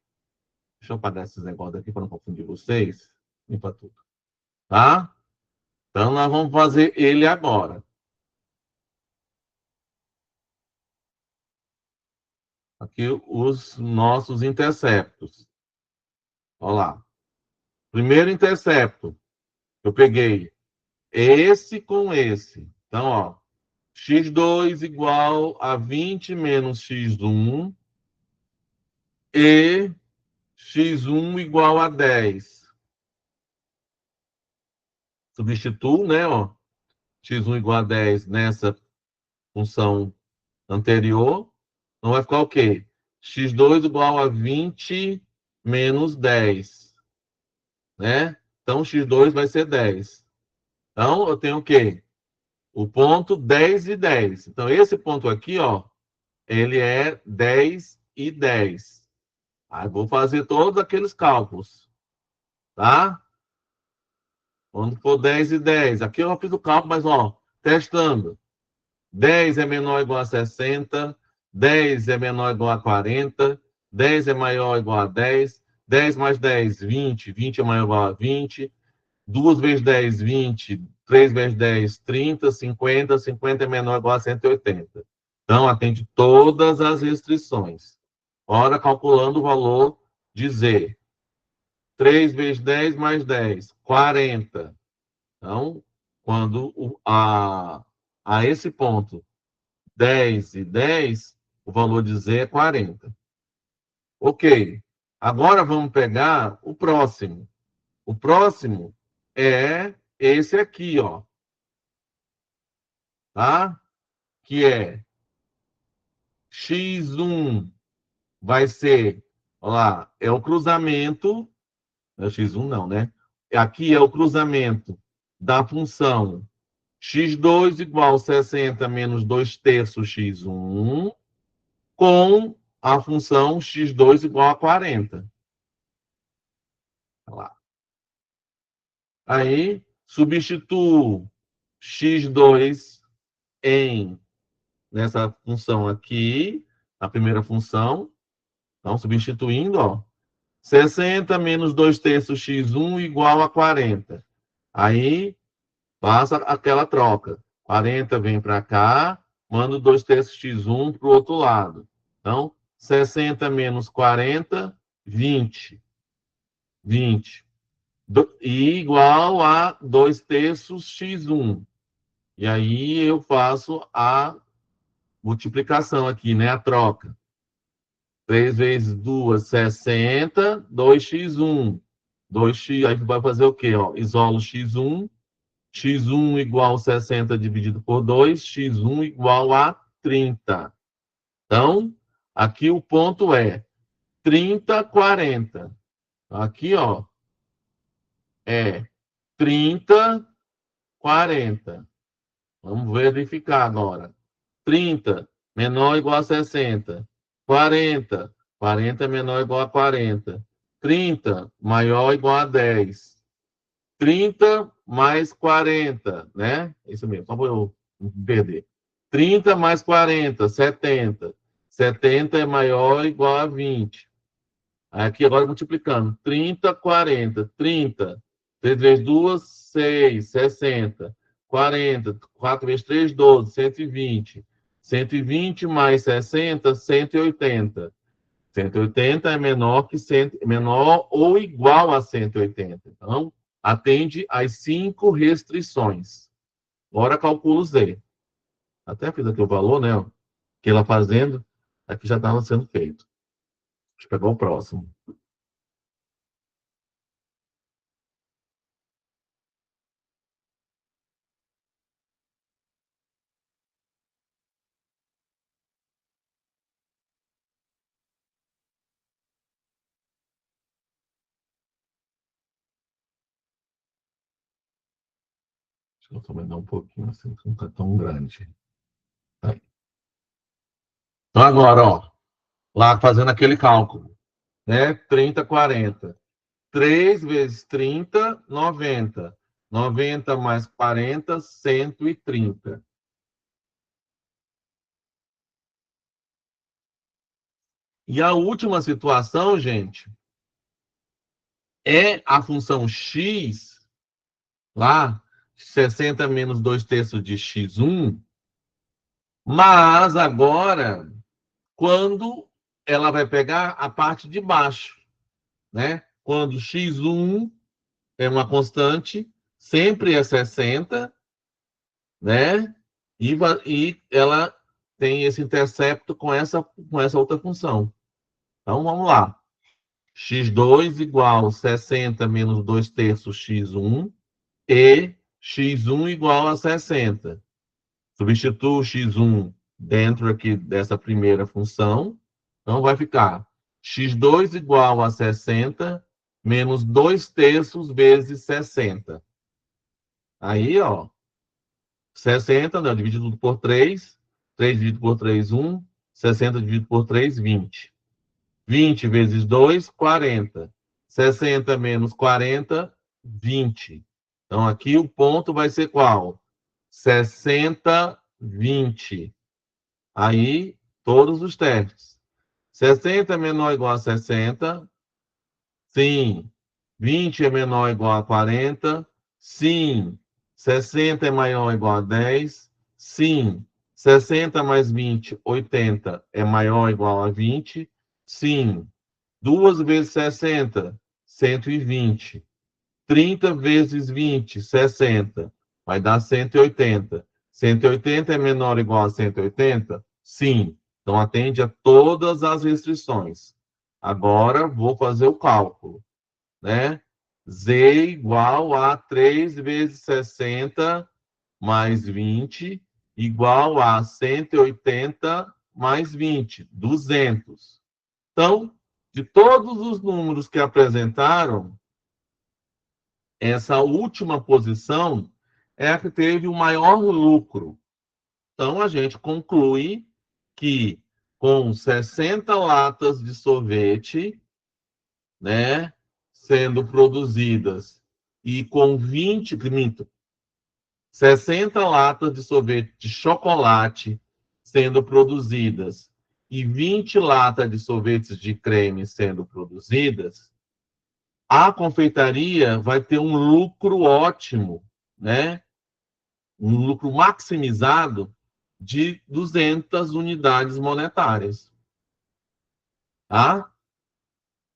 Deixa eu apagar esses negócios aqui para não confundir vocês. Limpa tudo. Tá? Então, nós vamos fazer ele agora. Aqui os nossos interceptos. Olha lá. Primeiro intercepto, eu peguei esse com esse. Então, ó, x2 igual a 20 menos x1 e x1 igual a 10. Substituo, né, ó, x1 igual a 10 nessa função anterior. Então, vai ficar o quê? x2 igual a 20 menos 10, né? Então, x2 vai ser 10. Então, eu tenho o quê? O ponto 10 e 10. Então, esse ponto aqui, ó, ele é 10 e 10. Aí, vou fazer todos aqueles cálculos, tá? Quando for 10 e 10. Aqui eu já fiz o cálculo, mas, ó, testando. 10 é menor ou igual a 60, 10 é menor ou igual a 40, 10 é maior ou igual a 10, 10 mais 10, 20, 20 é maior ou igual a 20, 2 vezes 10, 20, 3 vezes 10, 30, 50, 50 é menor ou igual a 180. Então, atende todas as restrições. Ora, calculando o valor de Z. 3 vezes 10 mais 10, 40. Então, quando a esse ponto 10 e 10, o valor de Z é 40. Ok. Agora vamos pegar o próximo. O próximo é esse aqui, ó. Tá? Que é x1 vai ser, ó lá, é o cruzamento, não é x1 não, né? Aqui é o cruzamento da função x2 igual a 60 menos 2 terços x1 com a função x2 igual a 40. Olha lá. Aí, substituo x2 nessa função aqui, a primeira função. Então, substituindo, ó, 60 menos 2 terços x1 igual a 40. Aí, faça aquela troca. 40 vem para cá, mando 2 terços x1 para o outro lado. Então, 60 menos 40, 20. 20. E igual a 2 terços x1. E aí eu faço a multiplicação aqui, né? A troca. 3 vezes 2, 60, 2x1. 2x, aí vai fazer o quê? Ó, isolo x1. X1 igual a 60 dividido por 2. X1 igual a 30. Então, aqui o ponto é 30, 40. Aqui, ó, é 30, 40. Vamos verificar agora. 30 menor ou igual a 60. 40. 40 menor ou igual a 40. 30 maior ou igual a 10. 30 mais 40, né? Isso mesmo, só para eu não perder. 30 mais 40, 70. 70 é maior ou igual a 20. Aqui agora multiplicando. 30, 40. 30. 3 vezes 2, 6. 60. 40. 4 vezes 3, 12. 120. 120 mais 60, 180. 180 é menor que 100, menor ou igual a 180. Então, atende às 5 restrições. Agora calcula o Z. Até fiz aqui o valor, né? Que ela fazendo, aqui já estava sendo feito. Deixa eu pegar o próximo. Deixa eu também dar um pouquinho assim, que não está tão grande. Aí. Então, agora, ó, lá fazendo aquele cálculo, né? 30, 40. 3 vezes 30, 90. 90 mais 40, 130. E a última situação, gente, é a função x, lá, 60 menos 2 terços de x1, mas agora, quando ela vai pegar a parte de baixo, né? Quando x1 é uma constante, sempre é 60, né? E ela tem esse intercepto com essa outra função. Então, vamos lá. x2 igual 60 menos 2 terços x1 e x1 igual a 60. Substituo x1 dentro aqui dessa primeira função. Então, vai ficar x2 igual a 60 menos 2 terços vezes 60. Aí, ó, 60, né, dividido por 3. 3 dividido por 3, 1. 60 dividido por 3, 20. 20 vezes 2, 40. 60 menos 40, 20. Então, aqui o ponto vai ser qual? 60, 20. Aí, todos os testes. 60 é menor ou igual a 60? Sim. 20 é menor ou igual a 40? Sim. 60 é maior ou igual a 10? Sim. 60 mais 20, 80, é maior ou igual a 20? Sim. 2 vezes 60, 120. 30 vezes 20, 60. Vai dar 180. 180 é menor ou igual a 180? Sim. Então, atende a todas as restrições. Agora, vou fazer o cálculo, né? Z igual a 3 vezes 60 mais 20, igual a 180 mais 20, 200. Então, de todos os números que apresentaram, essa última posição é a que teve o maior lucro. Então, a gente conclui que com 60 latas de sorvete, né, sendo produzidas, e com 60 latas de sorvete de chocolate sendo produzidas e 20 latas de sorvetes de creme sendo produzidas, a confeitaria vai ter um lucro ótimo, né? Um lucro maximizado de 200 unidades monetárias. Tá?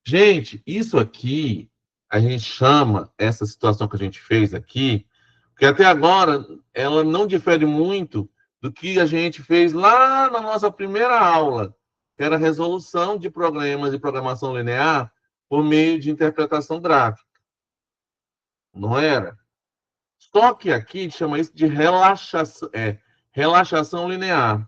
Gente, isso aqui, a gente chama essa situação que a gente fez aqui, porque até agora ela não difere muito do que a gente fez lá na nossa primeira aula, que era a resolução de problemas de programação linear por meio de interpretação gráfica. Não era? Só que aqui chama isso de relaxação linear.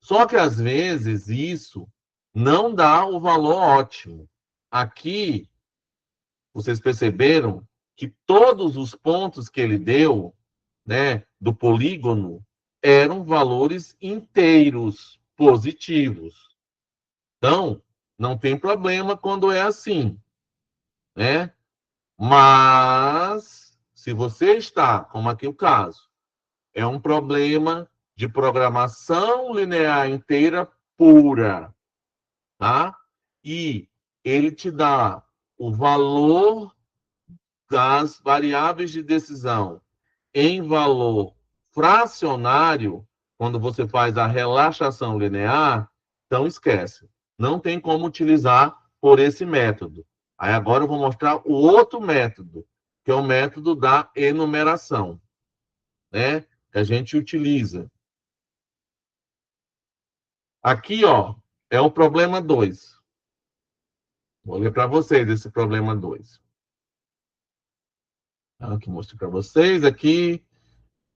Só que às vezes isso não dá o valor ótimo. Aqui, vocês perceberam que todos os pontos que ele deu, né, do polígono, eram valores inteiros, positivos. Então, não tem problema quando é assim, né? Mas, se você está, como aqui o caso, é um problema de programação linear inteira pura, tá? E ele te dá o valor das variáveis de decisão em valor fracionário, quando você faz a relaxação linear, então esquece. Não tem como utilizar por esse método. Aí agora eu vou mostrar o outro método, que é o método da enumeração, né? Que a gente utiliza. Aqui, ó, é o problema 2. Vou ler para vocês esse problema 2. Aqui, mostrei para vocês aqui.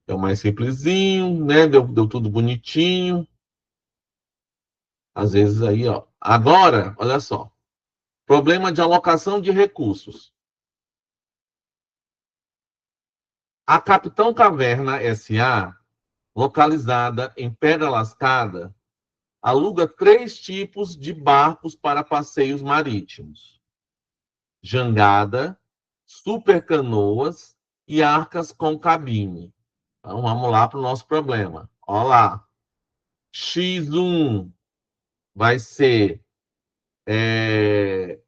É o mais simplesinho, né? Deu tudo bonitinho. Às vezes aí, ó. Agora, olha só. Problema de alocação de recursos. A Capitão Caverna S.A., localizada em Pedra Lascada, aluga 3 tipos de barcos para passeios marítimos: jangada, supercanoas e arcas com cabine. Então, vamos lá para o nosso problema. Olha lá. X1 vai ser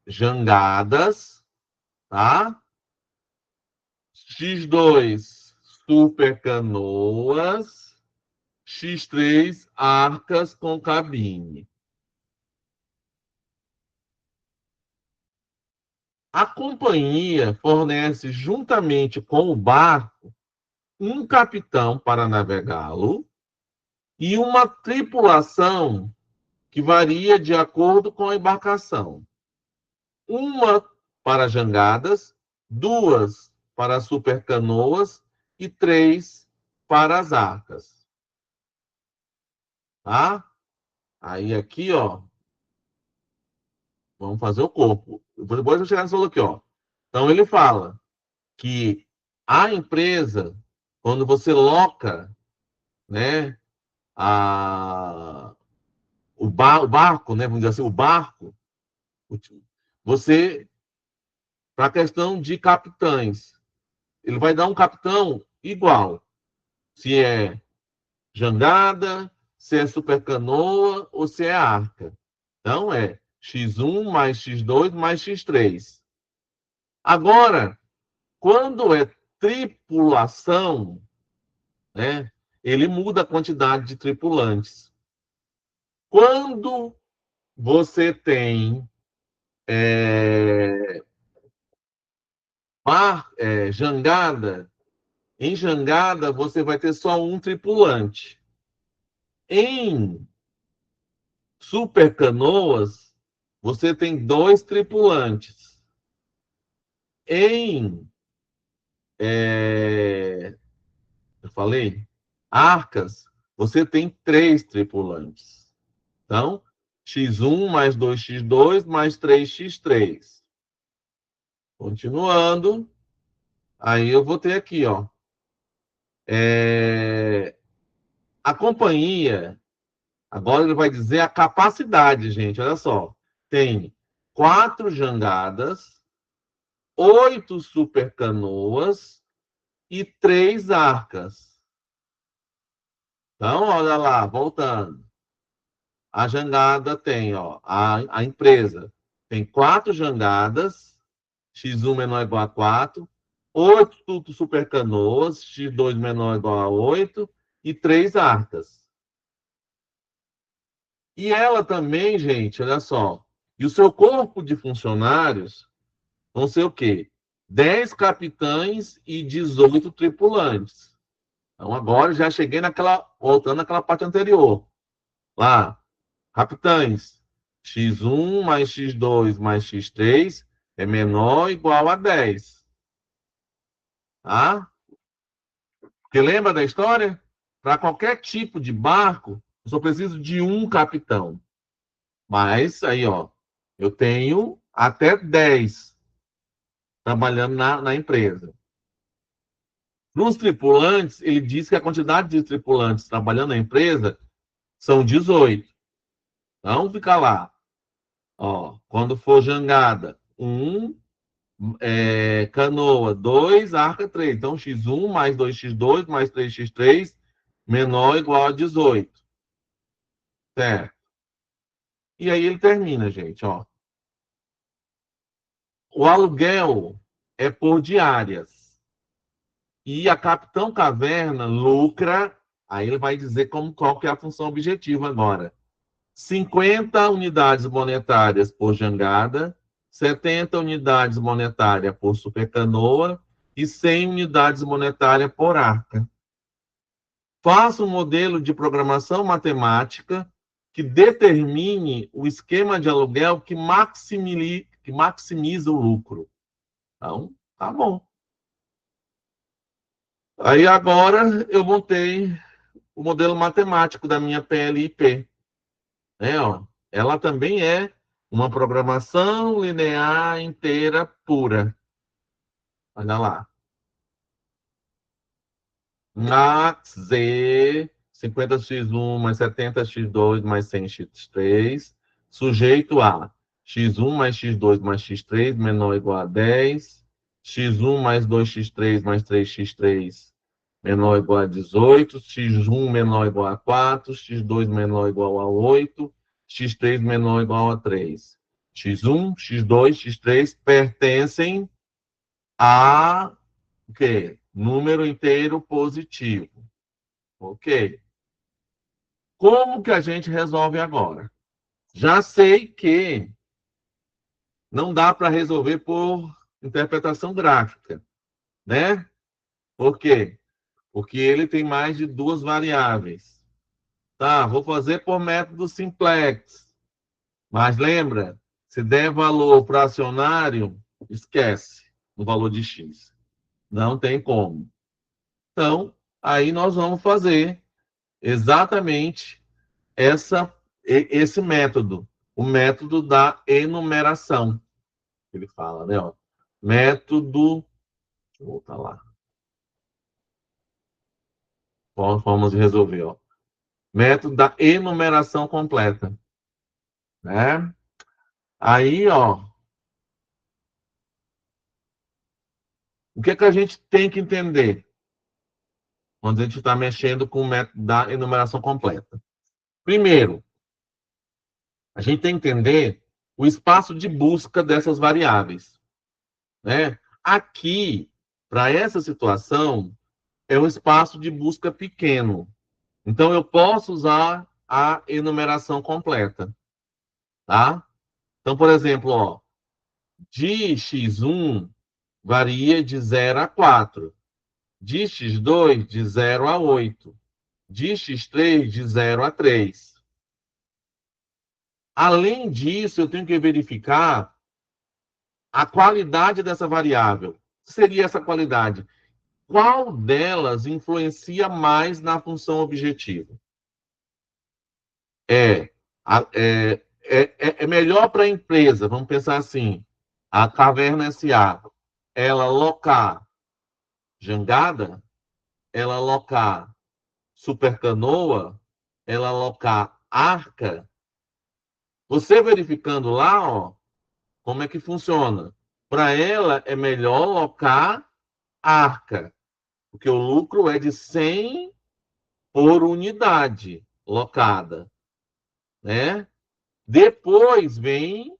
jangadas, tá? X2, supercanoas. X3, arcas com cabine. A companhia fornece, juntamente com o barco, um capitão para navegá-lo e uma tripulação que varia de acordo com a embarcação. Uma para jangadas, 2 para supercanoas e 3 para as arcas. Tá? Aí aqui, ó, vamos fazer o corpo. Depois eu chegar nesse aqui, ó. Então ele fala que a empresa, quando você loca, né, o barco, né, vamos dizer assim, o barco, você, para a questão de capitães, ele vai dar um capitão igual, se é jangada, se é supercanoa ou se é arca. Então é X1 mais X2 mais X3. Agora, quando é tripulação, né, ele muda a quantidade de tripulantes. Quando você tem jangada, em jangada você vai ter só um tripulante. Em supercanoas, você tem 2 tripulantes. Em, eu falei, arcas, você tem 3 tripulantes. Então, X1 mais 2x2 mais 3x3. Continuando, aí eu vou ter aqui, ó. A companhia, agora ele vai dizer a capacidade, gente, olha só. Tem 4 jangadas, 8 supercanoas e 3 arcas. Então, olha lá, voltando. A jangada tem, ó, a empresa tem 4 jangadas, X1 menor ou igual a 4, 8 supercanoas, X2 menor ou igual a 8 e 3 arcas. E ela também, gente, olha só, e o seu corpo de funcionários vão ser o quê? 10 capitães e 18 tripulantes. Então, agora já cheguei voltando naquela parte anterior. Lá, capitães, X1 mais X2 mais X3 é menor ou igual a 10. Tá? Você lembra da história? Para qualquer tipo de barco, eu só preciso de um capitão. Mas aí, ó, eu tenho até 10 trabalhando na empresa. Para os tripulantes, ele diz que a quantidade de tripulantes trabalhando na empresa são 18. Então, fica lá. Ó, quando for jangada, 1, canoa, 2, arca, 3. Então, X1 mais 2x2 mais 3x3 menor ou igual a 18. Certo? E aí ele termina, gente, ó. O aluguel é por diárias. E a Capitão Caverna lucra, aí ele vai dizer qual que é a função objetiva agora. 50 unidades monetárias por jangada, 70 unidades monetárias por supercanoa e 100 unidades monetárias por arca. Faça um modelo de programação matemática que determine o esquema de aluguel que que maximiza o lucro. Então, tá bom. Aí agora eu montei o modelo matemático da minha PLIP. Ó, ela também é uma programação linear inteira pura. Olha lá. Max Z, 50x1 mais 70x2 mais 100x3, sujeito a x1 mais x2 mais x3 menor ou igual a 10, x1 mais 2x3 mais 3x3 menor ou igual a 18, x1 menor ou igual a 4, x2 menor ou igual a 8, x3 menor ou igual a 3. x1, x2, x3 pertencem a o quê? Número inteiro positivo. Ok. Como que a gente resolve agora? Já sei que não dá para resolver por interpretação gráfica, né? Por quê? Porque ele tem mais de duas variáveis. Tá, vou fazer por método simplex. Mas lembra, se der valor fracionário, esquece o valor de x. Não tem como. Então, aí nós vamos fazer exatamente esse método, o método da enumeração. Ele fala, né? Ó, método. Deixa eu voltar lá. Vamos resolver, ó. Método da enumeração completa. Né? Aí, ó, o que a gente tem que entender quando a gente está mexendo com o método da enumeração completa? Primeiro, a gente tem que entender o espaço de busca dessas variáveis. Né? Aqui, para essa situação, é um espaço de busca pequeno. Então, eu posso usar a enumeração completa. Tá? Então, por exemplo, ó, de x1 varia de 0 a 4. De x2, de 0 a 8. De x3, de 0 a 3. Além disso, eu tenho que verificar a qualidade dessa variável. O que seria essa qualidade? Qual delas influencia mais na função objetivo? É, é melhor para a empresa, vamos pensar assim, a Caverna S.A., ela alocar jangada, ela alocar supercanoa, ela alocar arca, você verificando lá, ó, como é que funciona. Para ela, é melhor alocar arca, porque o lucro é de 100 por unidade locada, né? Depois vem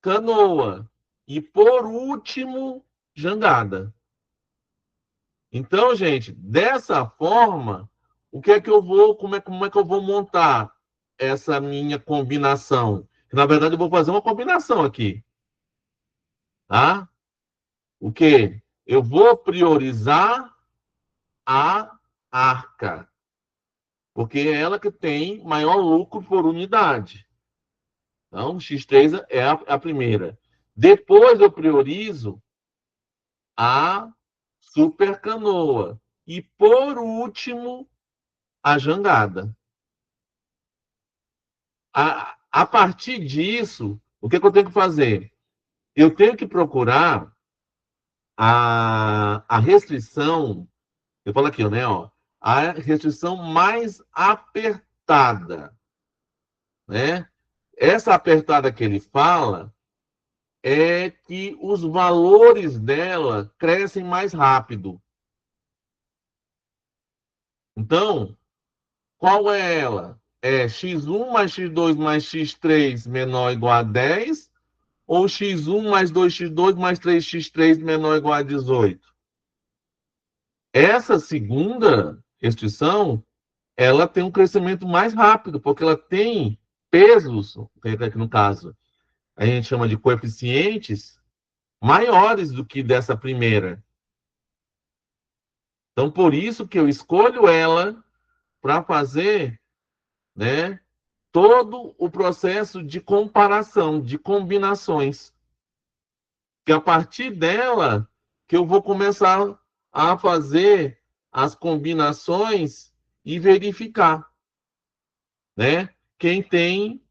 canoa e por último jangada. Então, gente, dessa forma, o que é que eu vou, como é que eu vou montar essa minha combinação? Na verdade, eu vou fazer uma combinação aqui, tá? O que? Eu vou priorizar a arca, porque é ela que tem maior lucro por unidade. Então, X3 é a primeira. Depois eu priorizo a supercanoa. E, por último, a jangada. A partir disso, o que eu tenho que fazer? Eu tenho que procurar a restrição, eu falo aqui, né? Ó, a restrição mais apertada. Né? Essa apertada que ele fala é que os valores dela crescem mais rápido. Então, qual é ela? É x1 mais x2 mais x3 menor ou igual a 10 ou x1 mais 2x2 mais 3x3 menor ou igual a 18? Essa segunda restrição, ela tem um crescimento mais rápido, porque ela tem pesos, aqui no caso, a gente chama de coeficientes, maiores do que dessa primeira. Então, por isso que eu escolho ela para fazer, né, todo o processo de comparação, de combinações. que a partir dela que eu vou começar a fazer as combinações e verificar, né, quem tem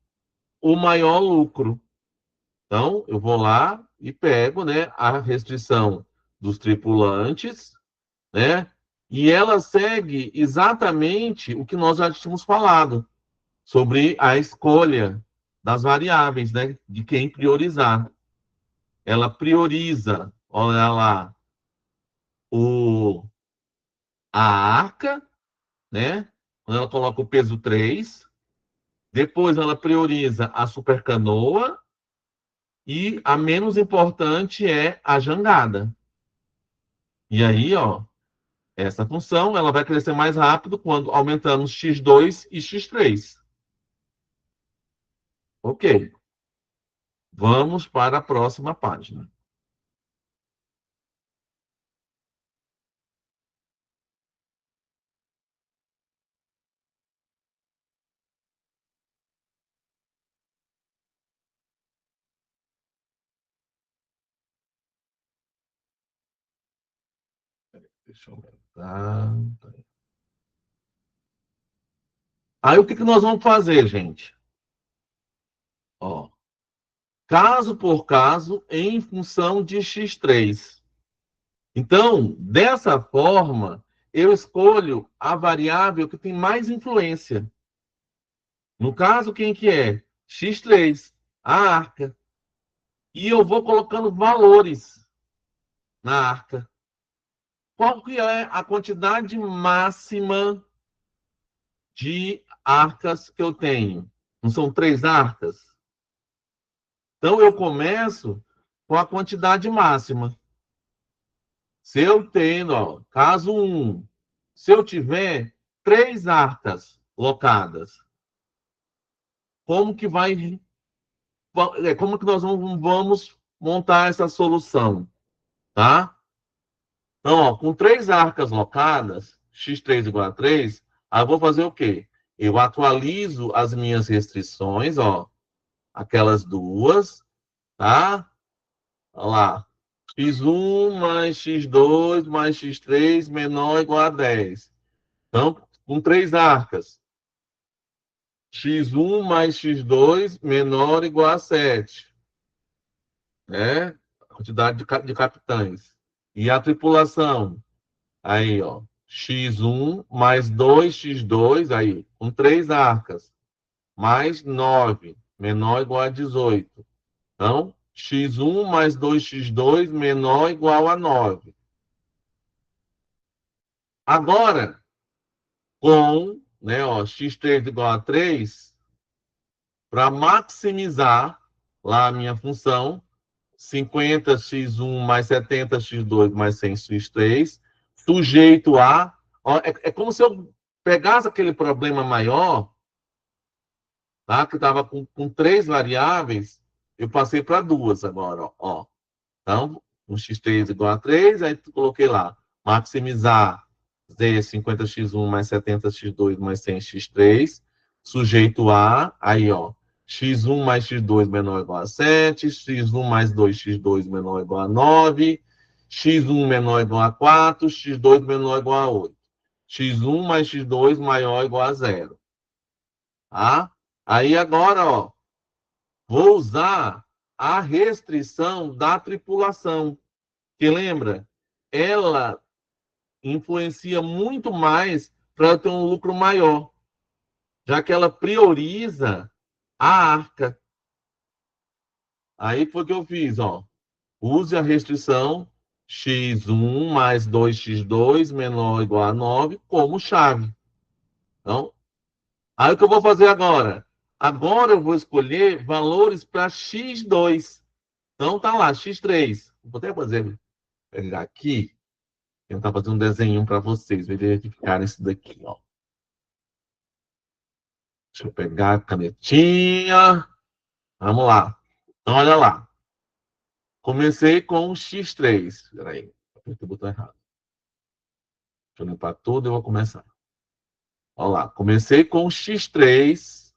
o maior lucro. Então, eu vou lá e pego, né, a restrição dos tripulantes, né, e ela segue exatamente o que nós já tínhamos falado sobre a escolha das variáveis, né, de quem priorizar. Ela prioriza, olha lá, a arca, né? Quando ela coloca o peso 3, depois ela prioriza a supercanoa e a menos importante é a jangada. E aí, ó, essa função ela vai crescer mais rápido quando aumentamos x2 e x3. Ok. Vamos para a próxima página. Deixa eu aumentar. Aí o que nós vamos fazer, gente? Ó, caso por caso, em função de x3. Então, dessa forma, eu escolho a variável que tem mais influência. No caso, quem que é? X3, a arca. E eu vou colocando valores na arca. Qual que é a quantidade máxima de arcas que eu tenho? Não são 3 arcas? Então, eu começo com a quantidade máxima. Se eu tenho, ó, caso 1, se eu tiver 3 arcas locadas, como que vai, como que nós vamos montar essa solução, tá? Então, ó, com 3 arcas locadas, x3 igual a 3, aí eu vou fazer o quê? Eu atualizo as minhas restrições, ó, aquelas duas, tá? Olha lá, x1 mais x2 mais x3 menor ou igual a 10. Então, com 3 arcas, x1 mais x2 menor ou igual a 7, né? A quantidade de capitães. E a tripulação, aí, ó, x1 mais 2x2, aí, com 3 arcas, mais 9, menor ou igual a 18. Então, x1 mais 2x2 menor ou igual a 9. Agora, com, né, ó, x3 igual a 3, para maximizar lá a minha função, 50x1 mais 70x2 mais 100x3, sujeito a... Ó, é como se eu pegasse aquele problema maior, tá, que estava com 3 variáveis, eu passei para 2 agora. Ó. Então, um x3 igual a 3, aí coloquei lá, maximizar z 50x1 mais 70x2 mais 100x3, sujeito a, aí, ó, x1 mais x2 menor ou igual a 7, x1 mais 2x2 menor ou igual a 9, x1 menor ou igual a 4, x2 menor ou igual a 8. x1 mais x2 maior ou igual a 0. Tá? Aí agora, ó, vou usar a restrição da tripulação, que lembra, ela influencia muito mais para ter um lucro maior, já que ela prioriza a arca. Aí foi o que eu fiz, ó. Use a restrição x1 mais 2x2 menor ou igual a 9 como chave. Então, aí o que eu vou fazer agora? Agora eu vou escolher valores para x2. Então tá lá, x3. Vou até fazer, pegar aqui, tentar fazer um desenho para vocês verificarem isso daqui, ó. Deixa eu pegar a canetinha. Vamos lá. Então, olha lá. Comecei com o x3. Peraí, apertei o botão errado. Deixa eu limpar tudo e eu vou começar. Olha lá. Comecei com o x3,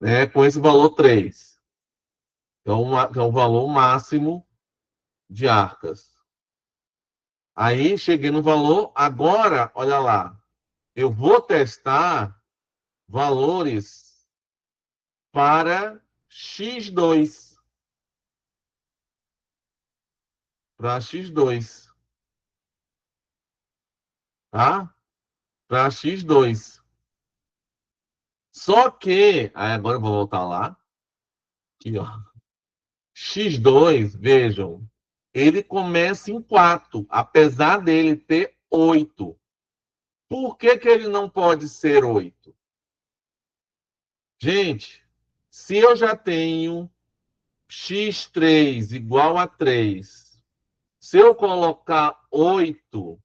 né, com esse valor 3. que é o valor máximo de arcas. Aí cheguei no valor, agora, olha lá, eu vou testar valores para x2. Para x2, tá? Para x2. Só que, aí agora eu vou voltar lá, aqui, ó. X2, vejam, ele começa em 4, apesar dele ter 8. Por que que ele não pode ser 8? Gente, se eu já tenho x3 igual a 3, se eu colocar 8,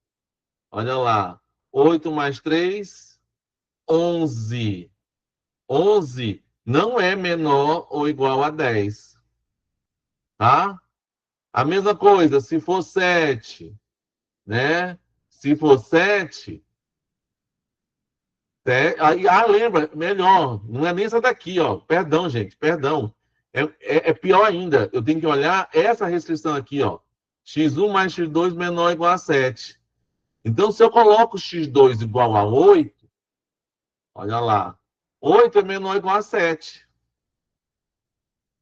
olha lá, 8 mais 3, 11. 11 não é menor ou igual a 10, tá? A mesma coisa, se for 7, né? Se for 7, lembra, melhor, não é nem essa daqui, ó. Perdão, gente, perdão. É pior ainda, eu tenho que olhar essa restrição aqui, ó. x1 mais x2 menor ou igual a 7. Então, se eu coloco x2 igual a 8, olha lá, 8 é menor ou igual a 7,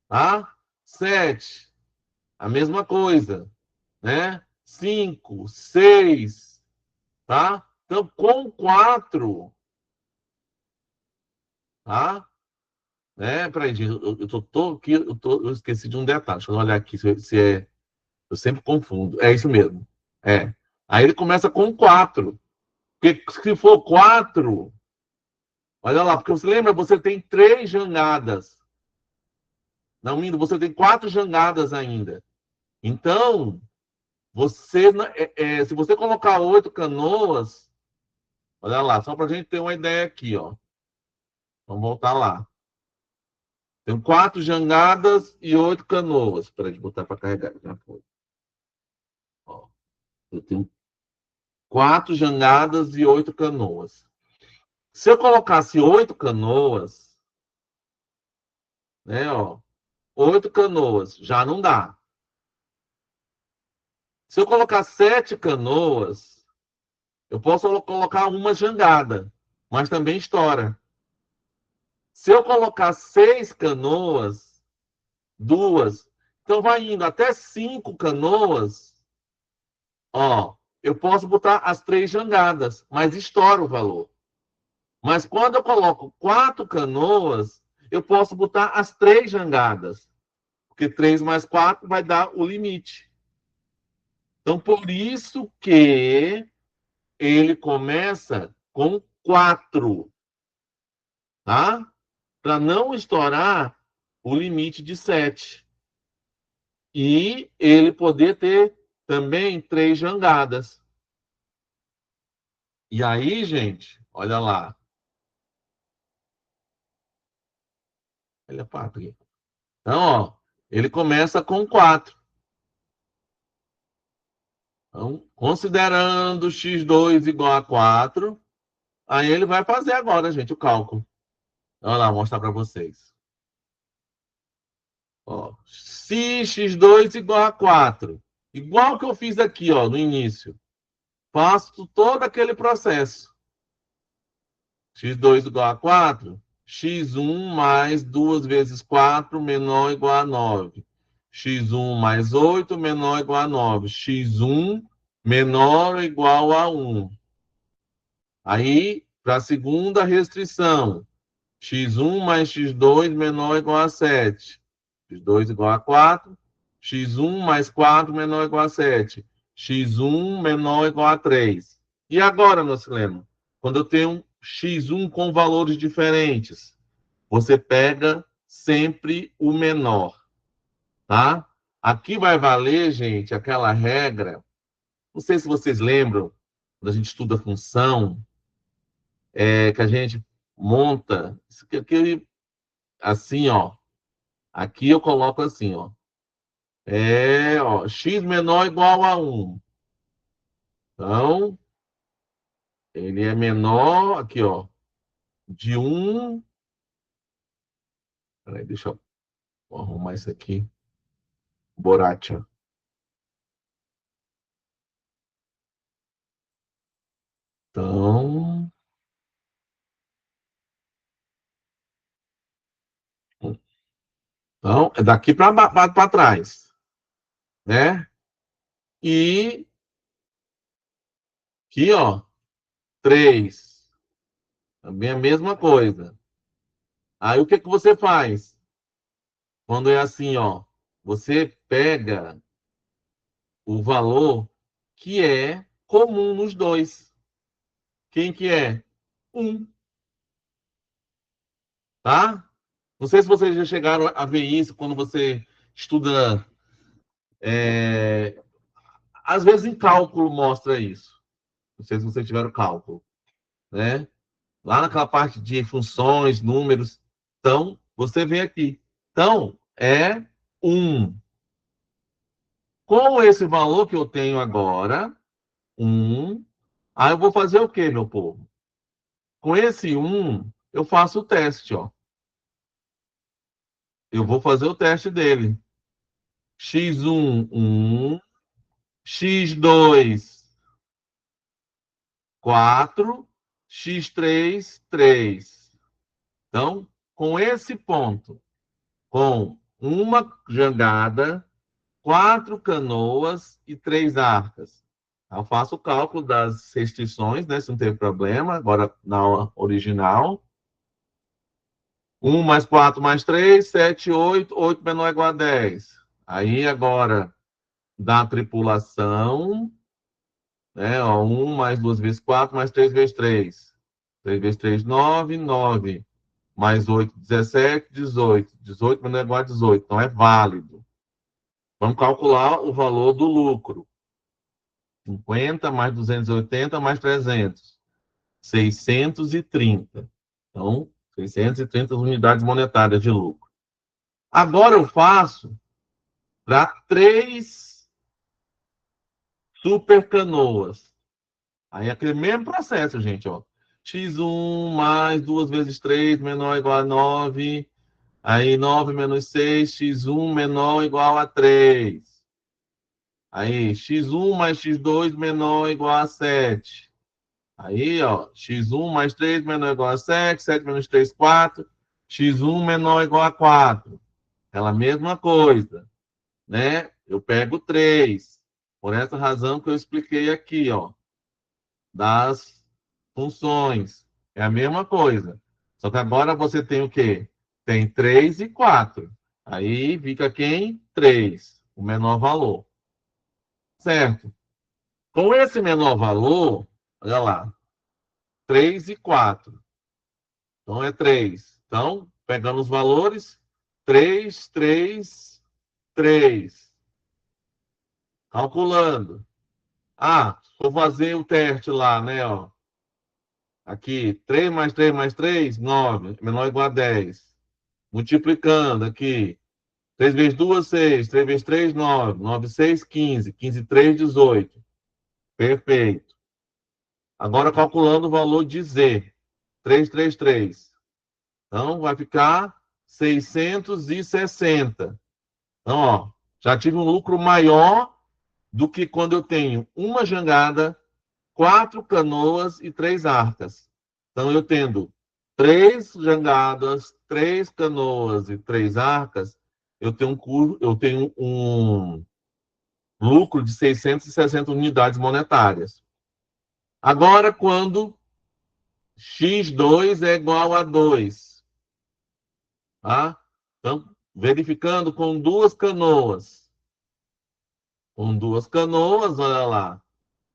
tá? 7, a mesma coisa, né? 5, 6, tá? Então, com 4, tá? Né? Peraí, gente, tô aqui, eu esqueci de um detalhe. Deixa eu olhar aqui se é. Eu sempre confundo. É isso mesmo. É. Aí ele começa com 4. Porque se for 4, olha lá, porque você lembra, você tem 3 jangadas. Não, Mindo, você tem 4 jangadas ainda. Então, você, se você colocar 8 canoas, olha lá, só para a gente ter uma ideia aqui, ó. Vamos voltar lá. Tem 4 jangadas e 8 canoas. Espera aí, botar para carregar. Já foi. Ó, eu tenho 4 jangadas e 8 canoas. Se eu colocasse 8 canoas, né, ó, 8 canoas, já não dá. Se eu colocar 7 canoas, eu posso colocar uma jangada, mas também estoura. Se eu colocar 6 canoas, duas, então vai indo até 5 canoas, ó, eu posso botar as 3 jangadas, mas estoura o valor. Mas quando eu coloco 4 canoas, eu posso botar as 3 jangadas, porque 3 mais 4 vai dar o limite. Então, por isso que ele começa com 4, tá? Para não estourar o limite de 7. E ele poder ter também 3 jangadas. E aí, gente, olha lá. Olha a aqui. Então, ó, ele começa com 4. Então, considerando x2 igual a 4, aí ele vai fazer agora, gente, o cálculo. Olha lá, vou mostrar para vocês. Ó, se x2 igual a 4, igual que eu fiz aqui, ó, no início, faço todo aquele processo. x2 igual a 4, x1 mais 2 vezes 4 menor ou igual a 9. x1 mais 8 menor ou igual a 9. x1 menor ou igual a 1. Aí, para a segunda restrição, x1 mais x2 menor ou igual a 7. x2 igual a 4. x1 mais 4 menor ou igual a 7. x1 menor ou igual a 3. E agora, Nocileno? Quando eu tenho x1 com valores diferentes, você pega sempre o menor, tá? Aqui vai valer, gente, aquela regra. Não sei se vocês lembram, quando a gente estuda função, que a gente monta, assim, ó. Aqui eu coloco assim, ó. Ó, x menor ou igual a 1. Então, ele é menor, aqui, ó, de 1. Peraí, deixa eu Vou arrumar isso aqui. Borracha. Então, é daqui para trás, né? E aqui, ó, 3. Também a mesma coisa. Aí o que que você faz? Quando é assim, ó, você pega o valor que é comum nos dois. Quem que é? 1, tá? Não sei se vocês já chegaram a ver isso quando você estuda. Às vezes em cálculo mostra isso. Não sei se vocês tiveram cálculo, né? Lá naquela parte de funções, números. Então, você vê aqui. Então, é 1. Com esse valor que eu tenho agora, 1, aí eu vou fazer o quê, meu povo? Com esse 1, eu faço o teste, ó. Eu vou fazer o teste dele. X1, 1. X2, 4. X3, 3. Então, com esse ponto, com uma jangada, 4 canoas e 3 arcas. Eu faço o cálculo das restrições, né? Se não teve problema. Agora, na original. 1 mais 4 mais 3, 7, 8. 8 menor ou igual a 10. Aí, agora, da tripulação, né? Ó, 1 mais 2 vezes 4 mais 3 vezes 3. 3 vezes 3, 9. 9. Mais 8, 17, 18. 18 menor ou igual a 18. Então, é válido. Vamos calcular o valor do lucro. 50 mais 280 mais 300. 630. Então, 630 unidades monetárias de lucro. Agora eu faço para 3 super canoas. Aí é aquele mesmo processo, gente, ó. X1 mais 2 vezes 3 menor ou igual a 9. Aí 9 menos 6, x1 menor ou igual a 3. Aí x1 mais x2 menor ou igual a 7. Aí, ó, x1 mais 3 menor ou igual a 7, 7 menos 3, 4. X1 menor ou igual a 4. Aquela mesma coisa, né? Eu pego 3. Por essa razão que eu expliquei aqui, ó, das funções. É a mesma coisa. Só que agora você tem o quê? Tem 3 e 4. Aí fica quem? 3, o menor valor. Certo? Com esse menor valor, olha lá, 3 e 4. Então é 3. Então, pegando os valores, 3, 3, 3. Calculando. Ah, vou fazer o teste lá, né? Ó. Aqui, 3 mais 3 mais 3, 9. Menor ou igual a 10. Multiplicando aqui. 3 vezes 2, 6. 3 vezes 3, 9. 9, 6, 15. 15, 3, 18. Perfeito. Agora calculando o valor de Z. 333. Então, vai ficar 660. Então, ó, já tive um lucro maior do que quando eu tenho uma jangada, 4 canoas e 3 arcas. Então, eu tendo 3 jangadas, 3 canoas e 3 arcas, eu tenho um lucro de 660 unidades monetárias. Agora, quando x2 é igual a 2, tá? Então, verificando com duas canoas. Com duas canoas, olha lá.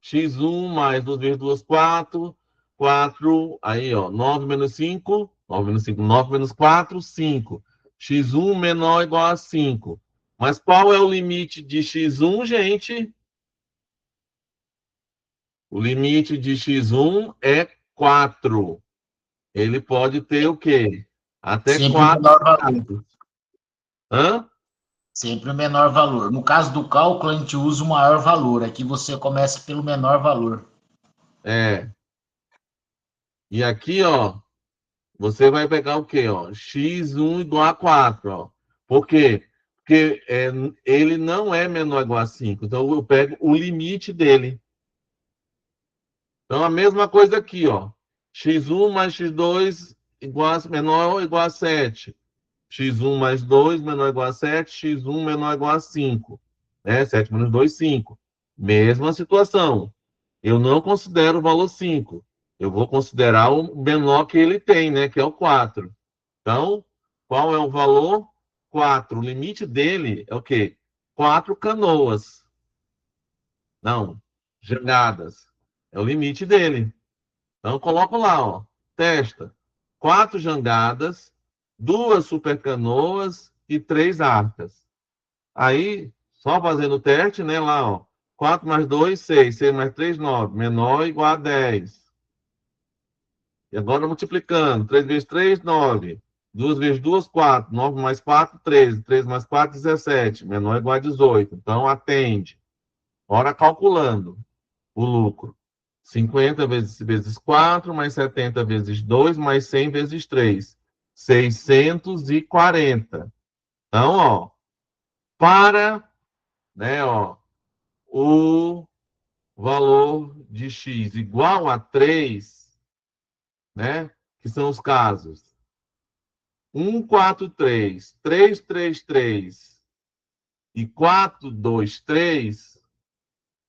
X1 mais 2 vezes 2, 4. 4, aí, ó. 9 menos 5. 9 menos 5, 9 menos 4, 5. X1 menor ou igual a 5. Mas qual é o limite de X1, gente? O limite de X1 é 4. Ele pode ter o quê? Até Sempre o 4 menor valor. jangadas. Hã? Sempre o menor valor. No caso do cálculo, a gente usa o maior valor. Aqui você começa pelo menor valor. É. E aqui, ó, você vai pegar o quê, ó? X1 igual a 4, ó. Por quê? Porque ele não é menor ou igual a 5. Então, eu pego o limite dele. Então, a mesma coisa aqui, ó. x1 mais x2 menor ou igual a 7. x1 mais 2 menor ou igual a 7. x1 menor ou igual a 5. 7 menos 2, 5. Mesma situação. Eu não considero o valor 5. Eu vou considerar o menor que ele tem, né? Que é o 4. Então, qual é o valor? 4. O limite dele é o quê? 4 canoas. Não, jangadas. É o limite dele. Então, eu coloco lá, ó, testa. 4 jangadas, 2 supercanoas e 3 arcas. Aí, só fazendo o teste, né, lá, ó. 4 mais 2, 6. 6 mais 3, 9. Menor ou igual a 10. E agora multiplicando. 3 vezes 3, 9. 2 vezes 2, 4. 9 mais 4, 13. 3 mais 4, 17. Menor ou igual a 18. Então, atende. Ora calculando o lucro. 50 vezes 4, mais 70 vezes 2, mais 100 vezes 3. 640. Então, ó, para, né, ó, o valor de x igual a 3, né, que são os casos 143, 333 e 423,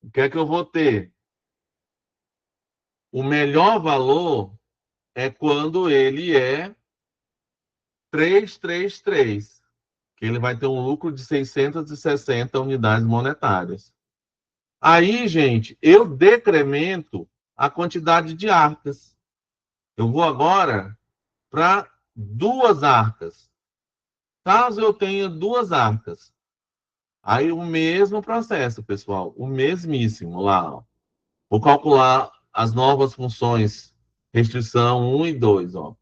o que é que eu vou ter? O melhor valor é quando ele é 333, que ele vai ter um lucro de 660 unidades monetárias. Aí, gente, eu decremento a quantidade de arcas. Eu vou agora para 2 arcas. Caso eu tenha 2 arcas, aí o mesmo processo, pessoal, o mesmíssimo lá. Ó. Vou calcular as novas funções restrição 1 e 2. Ó.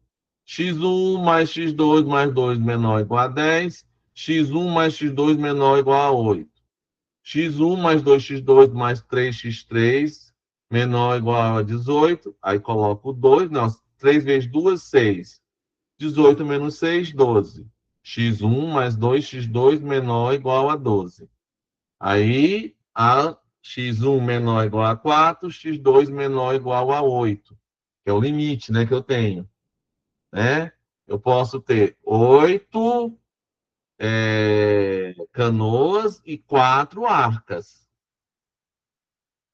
x1 mais x2 mais 2 menor ou igual a 10. x1 mais x2 menor ou igual a 8. x1 mais 2x2 mais 3x3 menor ou igual a 18. Aí coloco o 2. Não, 3 vezes 2, 6. 18 menos 6, 12. x1 mais 2x2 menor ou igual a 12. Aí, a x1 menor ou igual a 4, x2 menor ou igual a 8, que é o limite, né, que eu tenho. Né? Eu posso ter 8 canoas e 4 arcas.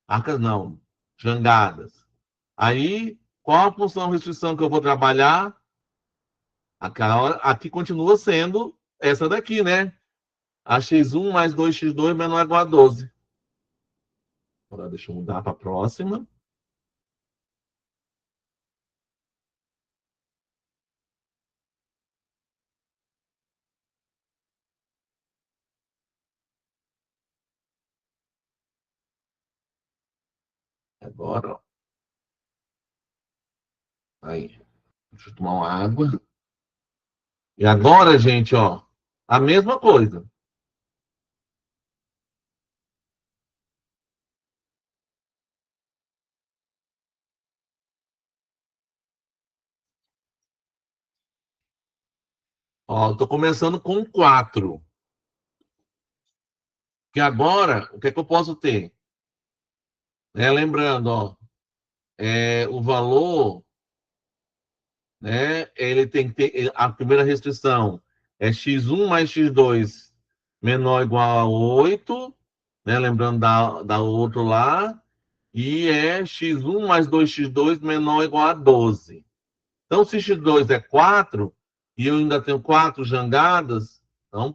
Arcas não, jangadas. Aí, qual a função restrição que eu vou trabalhar? Aqui continua sendo essa daqui, né? A x1 mais 2x2 menor ou igual a 12. Agora, deixa eu mudar para a próxima. Agora, ó. Aí, deixa eu tomar uma água. E agora, gente, ó, a mesma coisa. Ó, estou começando com 4. Que agora, o que é que eu posso ter? Lembrando, ó, o valor, né, ele tem que ter, a primeira restrição é x1 mais x2 menor ou igual a 8, né, lembrando da outro lá, e é x1 mais 2x2 menor ou igual a 12. Então, se x2 é 4, e eu ainda tenho 4 jangadas, então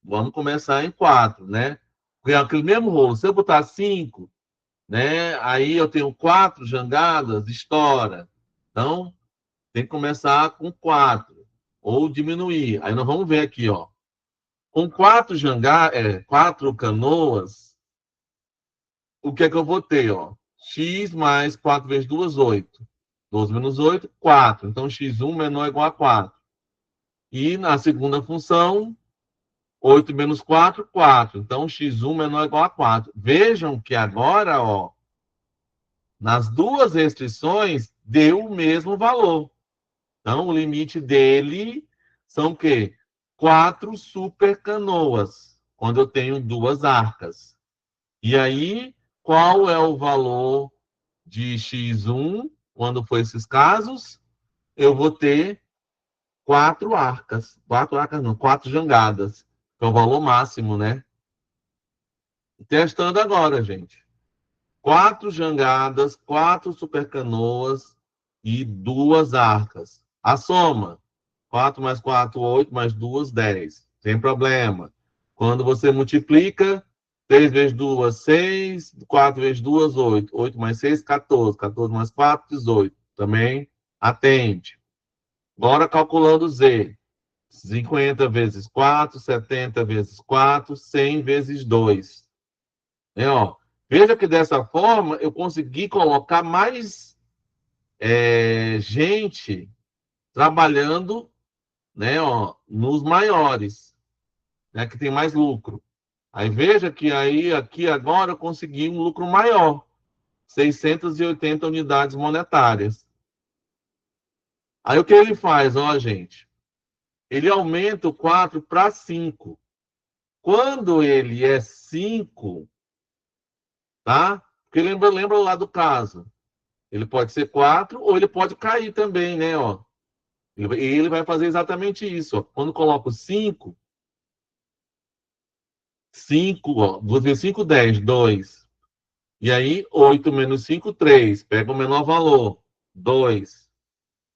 vamos começar em 4, né? Porque é aquele mesmo rolo, se eu botar 5, né, aí eu tenho 4 jangadas, estoura. Então, tem que começar com 4, ou diminuir. Aí nós vamos ver aqui, ó. Com 4 jangadas, 4 canoas, o que é que eu vou ter, ó? X mais 4 vezes 2, 8. 12 menos 8, 4. Então, x1 menor ou igual a 4. E na segunda função, 8 menos 4, 4. Então, x1 menor ou igual a 4. Vejam que agora, ó, nas duas restrições, deu o mesmo valor. Então, o limite dele são o quê? 4 super canoas, quando eu tenho 2 arcas. E aí, qual é o valor de x1, quando for esses casos? Eu vou ter 4 arcas. 4 arcas não, 4 jangadas, que é o valor máximo, né? Testando agora, gente. 4 jangadas, 4 supercanoas e 2 arcas. A soma, 4 mais 4, 8, mais 2, 10. Sem problema. Quando você multiplica, 3 vezes 2, 6, 4 vezes 2, 8. 8 mais 6, 14. 14 mais 4, 18. Também atende. Bora calculando Z. 50 vezes 4, 70 vezes 4, 100 vezes 2. Ó, veja que dessa forma eu consegui colocar mais gente trabalhando, né, ó, nos maiores, né, que tem mais lucro. Aí veja que aí aqui agora eu consegui um lucro maior, 680 unidades monetárias. Aí o que ele faz, ó, gente? Ele aumenta o 4 para 5. Quando ele é 5, tá? Porque lembra lá do caso. Ele pode ser 4 ou ele pode cair também, né? Ó. E ele vai fazer exatamente isso. Ó. Quando coloco 5, 5, ó, 2 vezes 5, 10, 2. E aí, 8 menos 5, 3. Pega o menor valor, 2.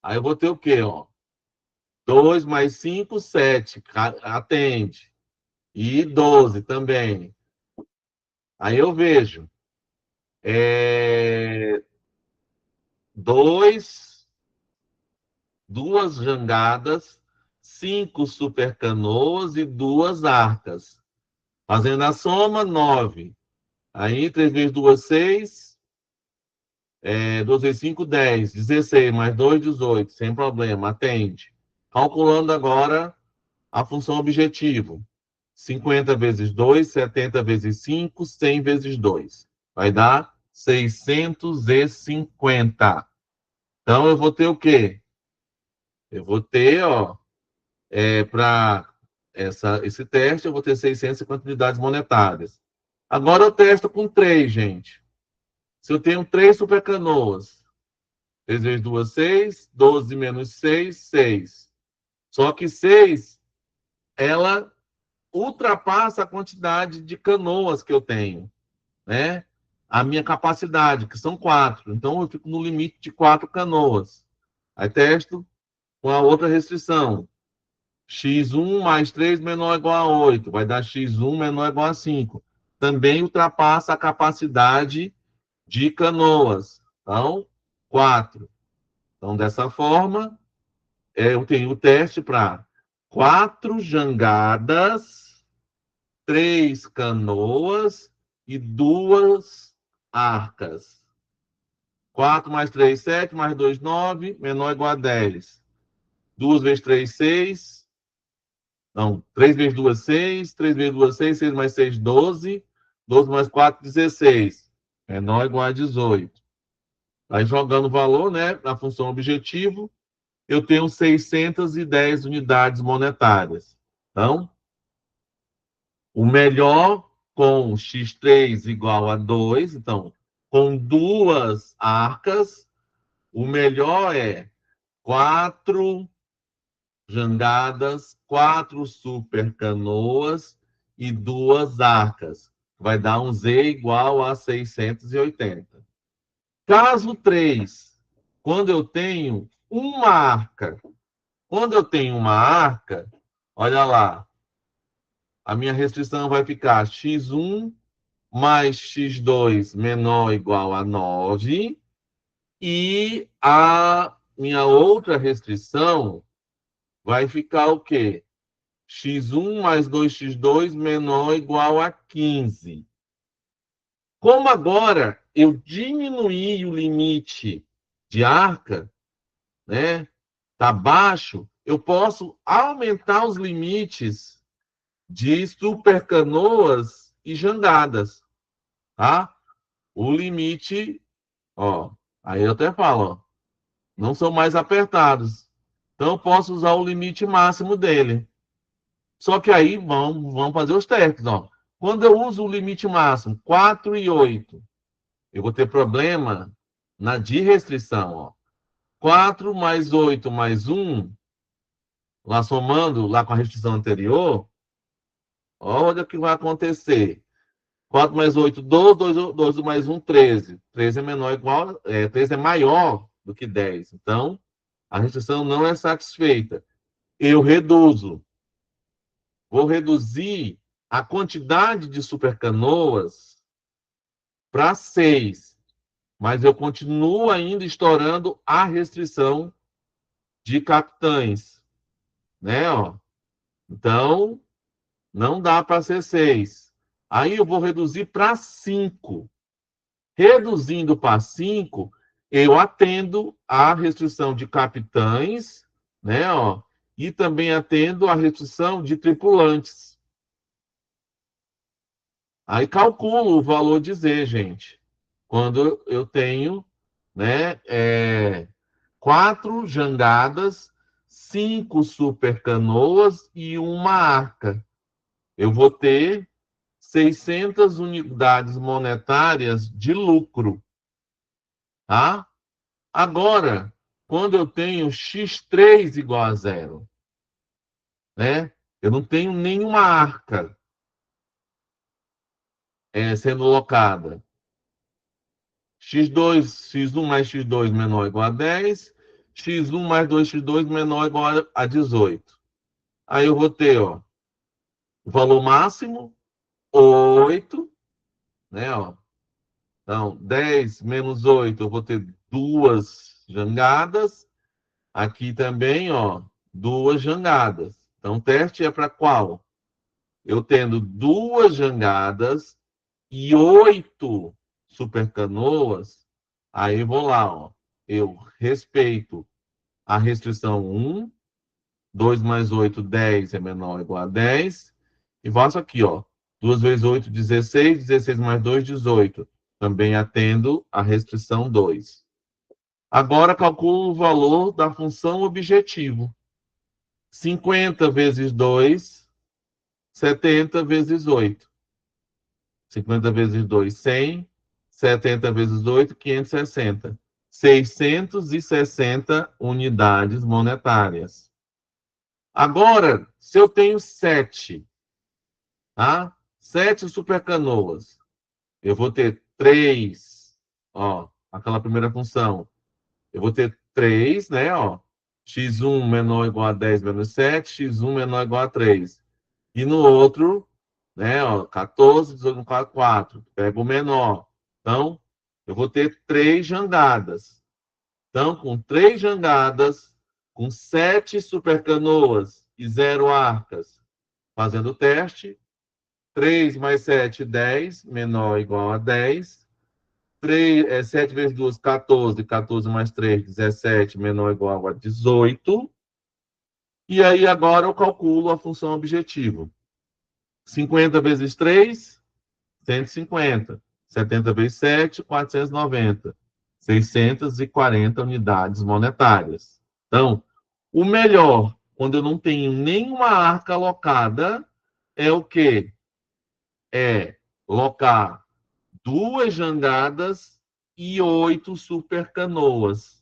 Aí eu vou ter o quê? Ó? 2 mais 5, 7. Atende. E 12 também. Aí eu vejo. 2 jangadas, 5 supercanoas e 2 arcas. Fazendo a soma, 9. Aí, 3 vezes 2, 6. 2 vezes 5, 10. 16, mais 2, 18. Sem problema, atende. Calculando agora a função objetivo. 50 vezes 2, 70 vezes 5, 100 vezes 2. Vai dar 650. Então, eu vou ter o quê? Eu vou ter, ó, para esse teste, eu vou ter 650 unidades monetárias. Agora eu testo com 3, gente. Se eu tenho 3 supercanoas, 3 vezes 2, 6. 12 menos 6, 6. Só que 6, ela ultrapassa a quantidade de canoas que eu tenho, né? A minha capacidade, que são 4. Então, eu fico no limite de 4 canoas. Aí testo com a outra restrição. X1 mais 3 menor ou igual a 8. Vai dar X1 menor ou igual a 5. Também ultrapassa a capacidade de canoas. Então, 4. Então, dessa forma, eu tenho o teste para 4 jangadas, 3 canoas e 2 arcas. 4 mais 3, 7, mais 2, 9, menor ou igual a 10. 2 vezes 3, 6. Não, 3 vezes 2, 6. 3 vezes 2, 6. 6 mais 6, 12. 12 mais 4, 16. Menor ou igual a 18. Aí, jogando o valor, né, na função objetivo, eu tenho 610 unidades monetárias. Então, o melhor com x3 igual a 2, então, com 2 arcas, o melhor é 4 jangadas, 4 super canoas e 2 arcas. Vai dar um Z igual a 680. Caso 3, quando eu tenho uma arca, olha lá, a minha restrição vai ficar x1 mais x2 menor ou igual a 9, e a minha outra restrição vai ficar o quê? X1 mais 2x2 menor ou igual a 15. Como agora eu diminuí o limite de arca, né? Tá baixo, eu posso aumentar os limites de supercanoas e jangadas, tá? O limite, ó, aí eu até falo, ó, não são mais apertados. Então eu posso usar o limite máximo dele. Só que aí vamos fazer os testes. Ó. Quando eu uso o limite máximo 4 e 8, eu vou ter problema na de restrição. Ó. 4 mais 8 mais 1, lá somando lá com a restrição anterior, olha o que vai acontecer. 4 mais 8, 12, 12 mais 1, 13. 13 é menor igual, 13 é maior do que 10. Então, a restrição não é satisfeita. Eu reduzo. Vou reduzir a quantidade de supercanoas para 6, mas eu continuo ainda estourando a restrição de capitães, né? Ó. Então, não dá para ser 6. Aí eu vou reduzir para 5. Reduzindo para 5, eu atendo a restrição de capitães, né? Ó, e também atendo a restrição de tripulantes. Aí calculo o valor de Z, gente. Quando eu tenho, né, 4 jangadas, 5 supercanoas e uma arca. Eu vou ter 600 unidades monetárias de lucro, tá? Agora, quando eu tenho x3 igual a zero, né? Eu não tenho nenhuma arca sendo locada. X1 mais x2 menor ou igual a 10, x1 mais 2x2 menor ou igual a 18. Aí eu vou ter, ó, o valor máximo, 8, né? Ó. Então, 10 menos 8, eu vou ter duas jangadas. Aqui também, ó, duas jangadas. Então, o teste é para qual? Eu tendo duas jangadas e 8 supercanoas, aí vou lá, ó. Eu respeito a restrição 1, 2 mais 8, 10 é menor ou igual a 10. E faço aqui, ó. 2 vezes 8, 16, 16 mais 2, 18. Também atendo a restrição 2. Agora calculo o valor da função objetivo. 50 vezes 2, 70 vezes 8. 50 vezes 2, 100. 70 vezes 8, 560. 660 unidades monetárias. Agora, se eu tenho 7, tá? 7 supercanoas, eu vou ter 3, ó, aquela primeira função. Eu vou ter 3, né, ó, x1 menor ou igual a 10 menos 7, x1 menor ou igual a 3. E no outro, né, ó, 14, 18, 4, 4. Pega o menor. Então, eu vou ter 3 jangadas. Então, com 3 jangadas, com 7 supercanoas e 0 arcas, fazendo o teste, 3 mais 7, 10, menor ou igual a 10. 7 vezes 2, 14. 14 mais 3, 17, menor ou igual a 18. E aí, agora eu calculo a função objetivo. 50 vezes 3, 150. 70 vezes 7, 490. 640 unidades monetárias. Então, o melhor, quando eu não tenho nenhuma arca alocada, é o quê? É locar 2 jangadas e 8 supercanoas.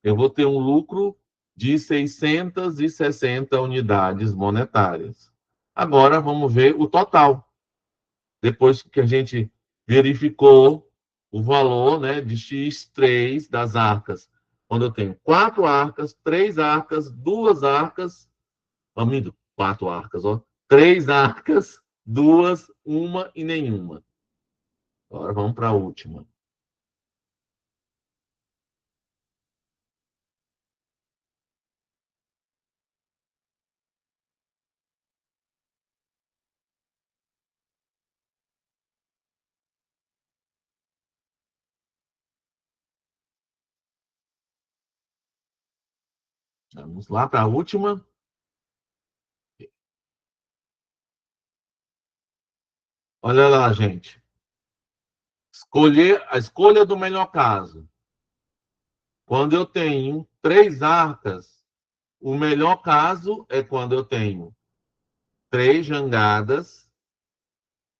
Eu vou ter um lucro de 660 unidades monetárias. Agora vamos ver o total. Depois que a gente verificou o valor, né, de x3 das arcas. Quando eu tenho 4 arcas, 3 arcas, 2 arcas, amigo, 4 arcas, ó, 3 arcas, 2, uma e nenhuma. Agora vamos para a última. Vamos lá para a última. Olha lá, gente. A escolha do melhor caso. Quando eu tenho 3 arcas, o melhor caso é quando eu tenho 3 jangadas,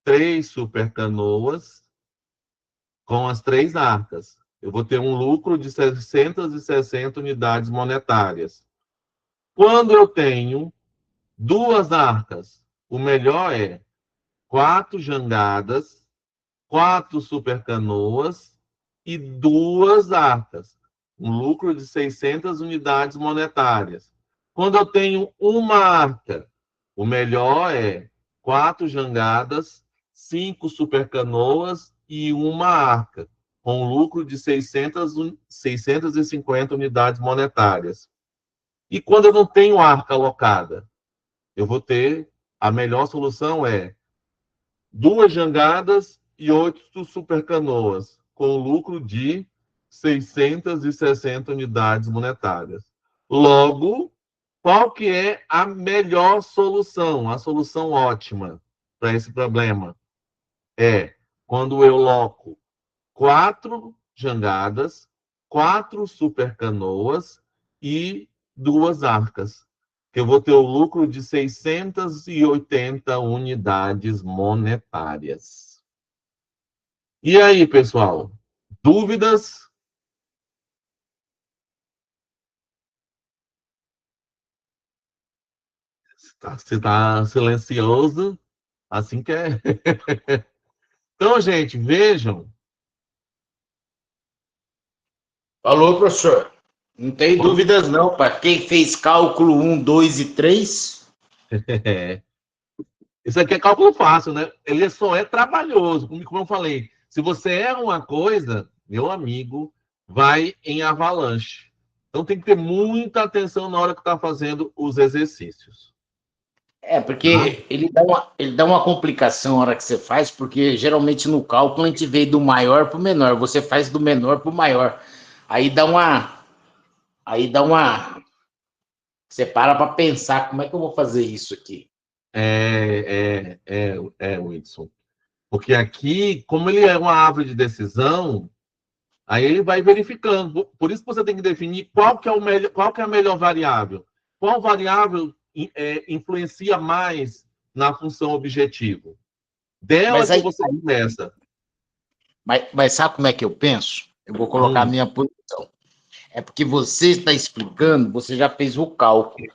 3 supercanoas com as 3 arcas. Eu vou ter um lucro de 660 unidades monetárias. Quando eu tenho 2 arcas, o melhor é 4 jangadas, 4 supercanoas e 2 arcas. Um lucro de 600 unidades monetárias. Quando eu tenho uma arca, o melhor é 4 jangadas, 5 supercanoas e uma arca, com lucro de 650 unidades monetárias. E quando eu não tenho arca alocada, eu vou ter, a melhor solução é 2 jangadas e 8 supercanoas, com lucro de 660 unidades monetárias. Logo, qual que é a melhor solução, a solução ótima para esse problema? É quando eu loco 4 jangadas, 4 supercanoas e 2 arcas, que eu vou ter o lucro de 680 unidades monetárias. E aí, pessoal? Dúvidas? Você está silencioso? Assim que é. Então, gente, vejam. Falou, professor. Não tem dúvidas, não. Para quem fez cálculo 1, 2 e 3. Isso aqui é cálculo fácil, né? Ele só é trabalhoso. Como eu falei, se você erra uma coisa, meu amigo, vai em avalanche. Então tem que ter muita atenção na hora que está fazendo os exercícios. Porque ele dá uma complicação na hora que você faz, porque geralmente no cálculo a gente veio do maior para o menor, você faz do menor para o maior. Aí dá uma. Aí dá uma. Você para pensar, como é que eu vou fazer isso aqui? Wilson. Porque aqui, como ele é uma árvore de decisão, aí ele vai verificando. Por isso que você tem que definir qual que é a melhor variável. Qual variável influencia mais na função objetivo? Dela Mas que aí, você começa. mas sabe como é que eu penso? Eu vou colocar a minha posição. É porque você está explicando, você já fez o cálculo.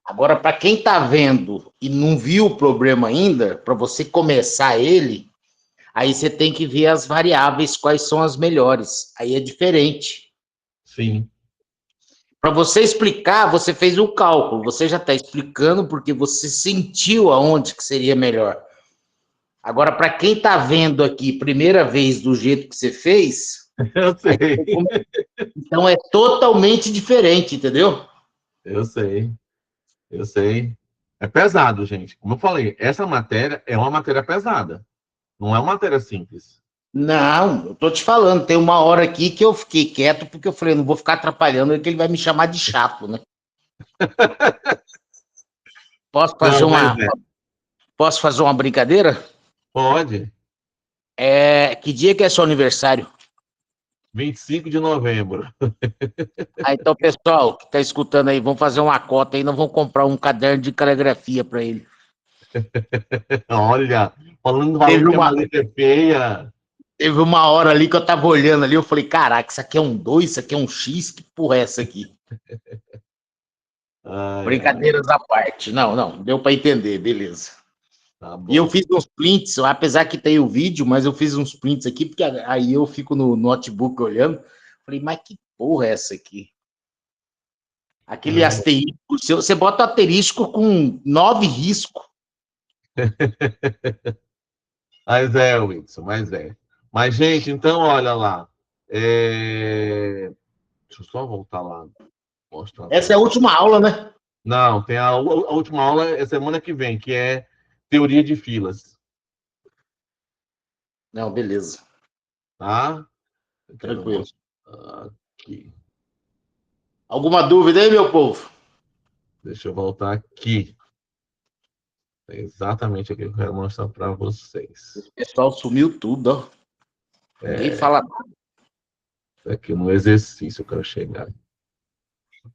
Agora, para quem está vendo e não viu o problema ainda, para você começar ele, aí você tem que ver as variáveis, quais são as melhores. Aí é diferente. Sim. Para você explicar, você fez o cálculo, você já está explicando porque você sentiu aonde que seria melhor. Agora, para quem está vendo aqui primeira vez do jeito que você fez, Eu sei. então é totalmente diferente, entendeu? Eu sei. Eu sei. É pesado, gente. Como eu falei, essa matéria é uma matéria pesada. Não é uma matéria simples. Não, eu tô te falando, tem uma hora aqui que eu fiquei quieto porque eu falei, não vou ficar atrapalhando ele que ele vai me chamar de chato, né? Posso fazer Não, mas uma, posso fazer uma brincadeira? pode. Que dia que é seu aniversário? 25 de novembro. Então, pessoal que tá escutando aí, vamos fazer uma cota aí, nós vamos comprar um caderno de caligrafia para ele. Olha, falando Teve que a uma, maleta é feia. teve uma hora ali que eu tava olhando ali, eu falei, caraca, isso aqui é um 2, isso aqui é um X, que porra é essa aqui? Ai, ai, Brincadeiras à parte. Não, não, deu para entender, beleza. tá E eu bom. fiz uns prints, apesar que tem o vídeo, mas eu fiz uns prints aqui, porque aí eu fico no notebook olhando. Falei, mas que porra é essa aqui? Aquele Ai. asterisco, você bota o asterisco com 9 riscos. Mas é, Wilson, mas é. Mas, gente, então, olha lá. Deixa eu só voltar lá, mostrar para Essa é a você. última aula, né? Não, tem a última aula é semana que vem, que é teoria de filas, Não, beleza. tá? Eu quero Tranquilo. mostrar aqui. Alguma dúvida aí, meu povo? Deixa eu voltar aqui. É exatamente aquilo que eu quero mostrar para O vocês. pessoal sumiu tudo, ó. Ninguém É, fala nada. aqui no exercício eu quero chegar.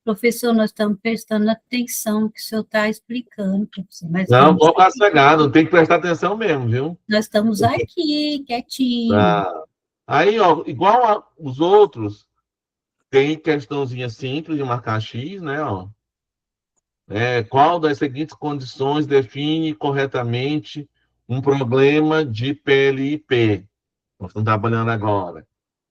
Professor, nós estamos prestando atenção no que o senhor está explicando, professor, mas Não, vamos pode ficar sossegado, tem que prestar atenção mesmo, viu? nós estamos aqui, quietinho. Tá. Aí, ó, igual os outros, tem questãozinha simples de marcar X, né, ó. Qual das seguintes condições define corretamente um problema de PLIP? Nós estamos trabalhando agora.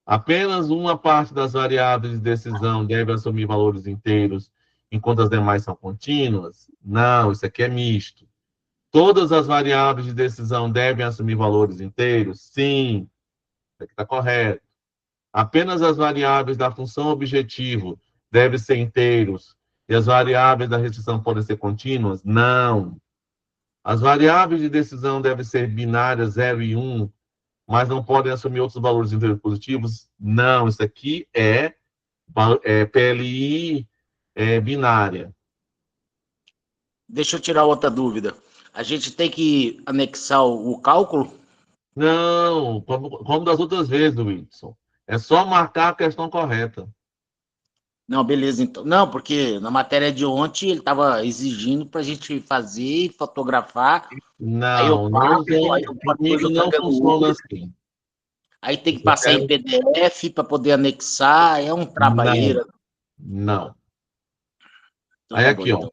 Apenas uma parte das variáveis de decisão deve assumir valores inteiros, enquanto as demais são contínuas? Não, isso aqui é misto. Todas as variáveis de decisão devem assumir valores inteiros? Sim, isso aqui está correto. Apenas as variáveis da função objetivo devem ser inteiros e as variáveis da restrição podem ser contínuas? Não. As variáveis de decisão devem ser binárias 0 e 1, mas não podem assumir outros valores inteiros positivos? Não. Isso aqui é PLI binária. Deixa eu tirar outra dúvida. A gente tem que anexar o cálculo? Não, como das outras vezes, Wilson. É só marcar a questão correta. Não, beleza, então. Não, porque na matéria de ontem ele estava exigindo para a gente fazer, fotografar, aí eu Não, passo, aí uma coisa comigo eu não pegando funciona outra, assim. aí tem que Eu passar em quero... PDF para poder anexar, é um Não, trabalheira. não. Então Aí tá bom, aqui, ó. então.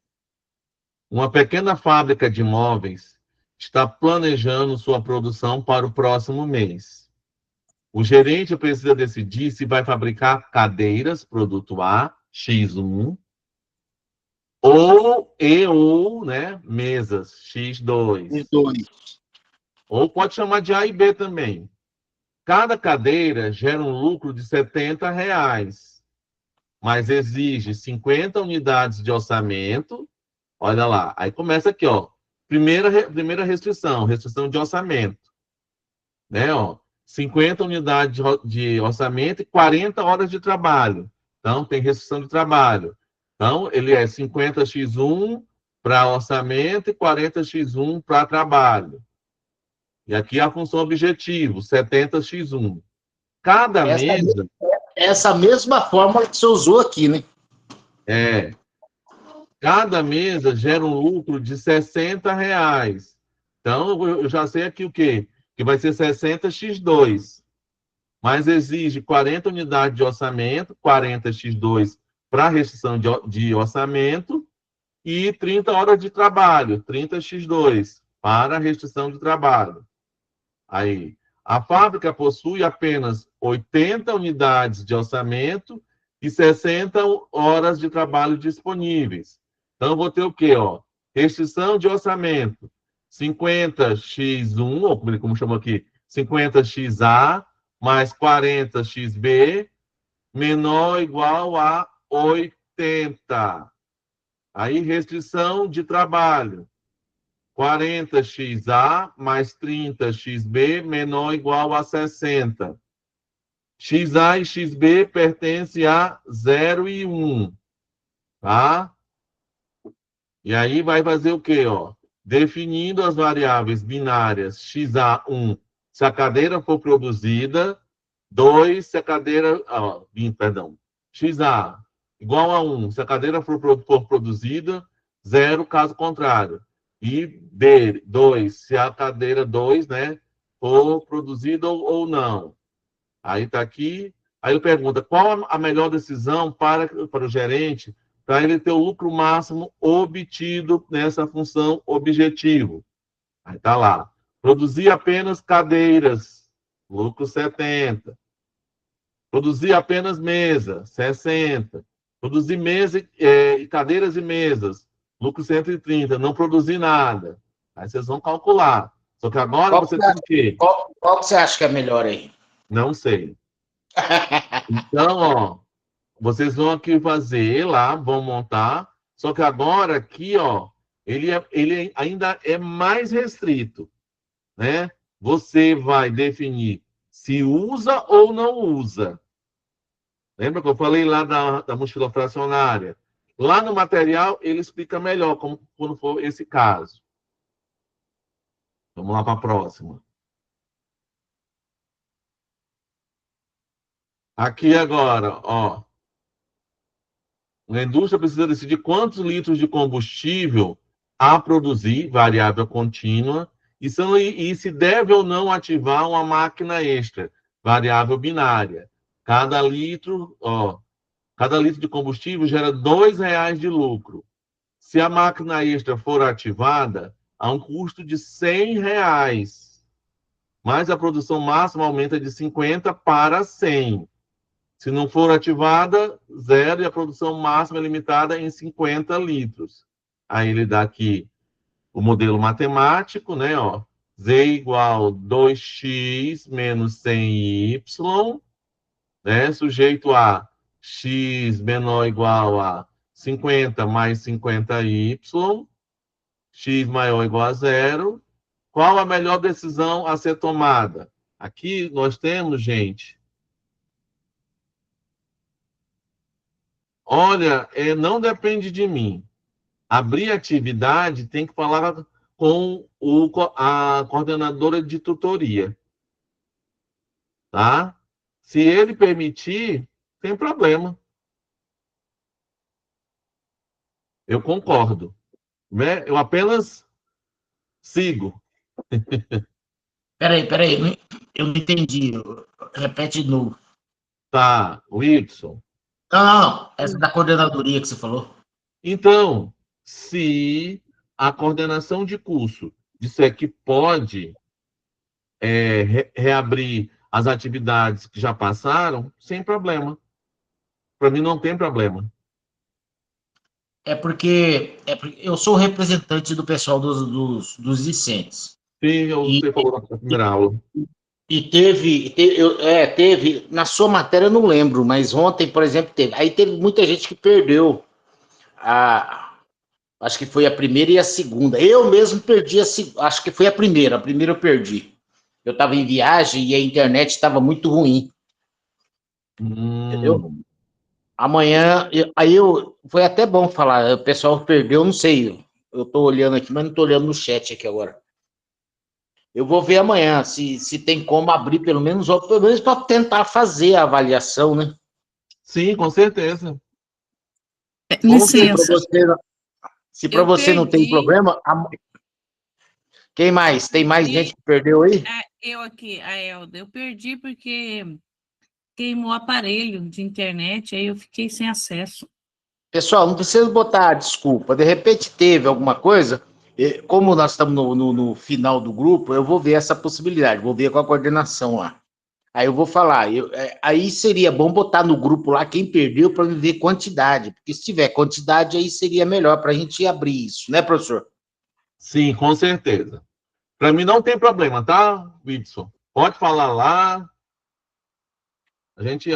Uma pequena fábrica de móveis está planejando sua produção para o próximo mês. O gerente precisa decidir se vai fabricar cadeiras, produto A, X1, ou, né, mesas, Os X2. dois. Ou pode chamar de A e B também. Cada cadeira gera um lucro de R$ 70, mas exige 50 unidades de orçamento. Olha lá, aí começa aqui, ó. Primeira restrição de orçamento, né, ó. 50 unidades de orçamento e 40 horas de trabalho. Então, tem restrição de trabalho. Então, ele é 50x1 para orçamento e 40x1 para trabalho. E aqui a função objetivo, 70x1. Cada Essa, mesa essa mesma fórmula que você usou aqui, né? é Cada mesa gera um lucro de R$ 60. Então, eu já sei aqui o quê? Que vai ser 60x2. Mas exige 40 unidades de orçamento, 40x2 para restrição de orçamento e 30 horas de trabalho, 30x2 para restrição de trabalho. Aí, a fábrica possui apenas 80 unidades de orçamento e 60 horas de trabalho disponíveis. Então, eu vou ter o quê? Ó? Restrição de orçamento, 50x1, ou como chama aqui, 50xa, mais 40xb, menor ou igual a 80. Aí, restrição de trabalho, 40xa mais 30xb menor ou igual a 60. XA e XB pertencem a 0 e 1, tá? E aí vai fazer o quê, ó? Definindo as variáveis binárias XA1, se a cadeira for produzida, 2, se a cadeira, perdão, XA igual a 1, se a cadeira for produzida, 0, caso contrário. E B, 2, se a cadeira 2, né, for produzida ou não. Aí está aqui. Aí ele pergunta, qual a melhor decisão para o gerente para ele ter o lucro máximo obtido nessa função objetivo? Aí está lá. Produzir apenas cadeiras, lucro 70. Produzir apenas mesa, 60. Produzir mesa, cadeiras e mesas, lucro 130. Não produzir nada. Aí vocês vão calcular. Só que agora Qual, você tem o quê? qual que você acha que é melhor aí? Não sei. Então, ó, vocês vão aqui fazer lá, vão montar. Só que agora aqui, ó, ele ainda é mais restrito, né? Você vai definir se usa ou não usa. Lembra que eu falei lá da mochila fracionária? Lá no material, ele explica melhor como quando for esse caso. Vamos lá para a próxima. Aqui agora, ó. A indústria precisa decidir quantos litros de combustível a produzir, variável contínua, e se deve ou não ativar uma máquina extra, variável binária. Cada litro de combustível gera R$ 2 de lucro. Se a máquina extra for ativada, há um custo de R$ 100, mas a produção máxima aumenta de 50 para 100. Se não for ativada, 0, e a produção máxima é limitada em 50 litros. Aí ele dá aqui o modelo matemático, né? Ó, Z igual 2x menos 100y, né? Sujeito a x menor ou igual a 50 mais 50y, x maior ou igual a 0. Qual a melhor decisão a ser tomada? Aqui nós temos, gente, olha, não depende de mim. Abrir atividade tem que falar com a coordenadora de tutoria, tá? Se ele permitir, tem problema. Eu concordo, né? Eu apenas sigo. Peraí, eu não entendi. Repete de novo. Tá, Wilson. Não, essa da coordenadoria que você falou. Então, se a coordenação de curso disser que pode reabrir as atividades que já passaram, sem problema. Para mim não tem problema. É porque eu sou o representante do pessoal dos discentes. Sim, E, você falou na primeira aula. e teve, na sua matéria eu não lembro, mas ontem, por exemplo, teve. Aí teve muita gente que perdeu acho que foi a primeira e a segunda. Eu mesmo perdi acho que foi a primeira eu perdi. Eu estava em viagem e a internet estava muito ruim, entendeu? Amanhã, foi até bom falar, o pessoal perdeu, não sei, eu estou olhando aqui, mas não estou olhando no chat aqui agora. Eu vou ver amanhã se tem como abrir pelo menos para tentar fazer a avaliação, né? Sim, com certeza. Licença. Se para você não tem problema, quem mais? Tem mais gente que perdeu aí? Eu aqui, a Elda, eu perdi porque queimou o aparelho de internet, aí eu fiquei sem acesso. Pessoal, não precisa botar desculpa. De repente teve alguma coisa. Como nós estamos no final do grupo, eu vou ver essa possibilidade, vou ver com a coordenação lá. Aí eu vou falar. Aí seria bom botar no grupo lá quem perdeu para ver quantidade, porque se tiver quantidade, aí seria melhor para a gente abrir isso, né, professor? Sim, com certeza. Para mim não tem problema, tá, Whitson? Pode falar lá. A gente,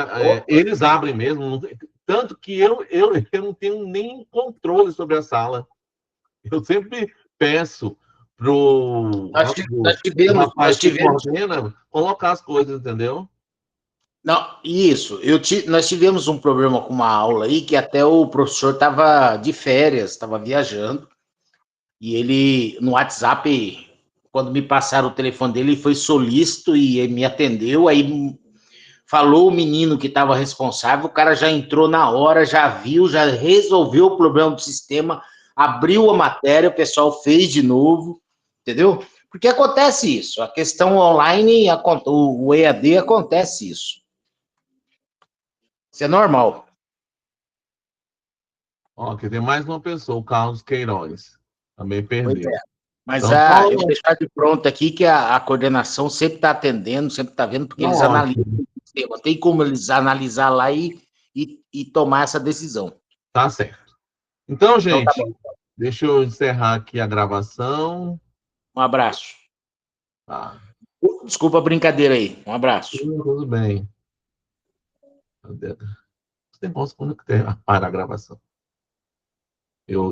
eles abrem mesmo. Tanto que eu não tenho nem controle sobre a sala. Eu sempre peço pro rapaz que coordena colocar as coisas, entendeu? Não, isso. Nós tivemos um problema com uma aula aí que até o professor estava de férias, estava viajando, e ele, no WhatsApp, quando me passaram o telefone dele, ele foi solícito e ele me atendeu, aí falou o menino que estava responsável, o cara já entrou na hora, já viu, já resolveu o problema do sistema, abriu a matéria, o pessoal fez de novo, entendeu? Porque acontece isso, a questão online, o EAD acontece isso. Isso é normal. Ó, aqui tem mais uma pessoa, o Carlos Queiroz. Também perdeu. Mas Então, eu vou deixar de pronto aqui que a coordenação sempre está atendendo, sempre está vendo, porque eles analisam o sistema. Tem como eles analisar lá e tomar essa decisão. Tá certo. Então, gente, Então, tá bom. deixa eu encerrar aqui a gravação. Um abraço. Tá. Desculpa a brincadeira aí. Um abraço. Tudo bem. Você tem quando que para a gravação? Eu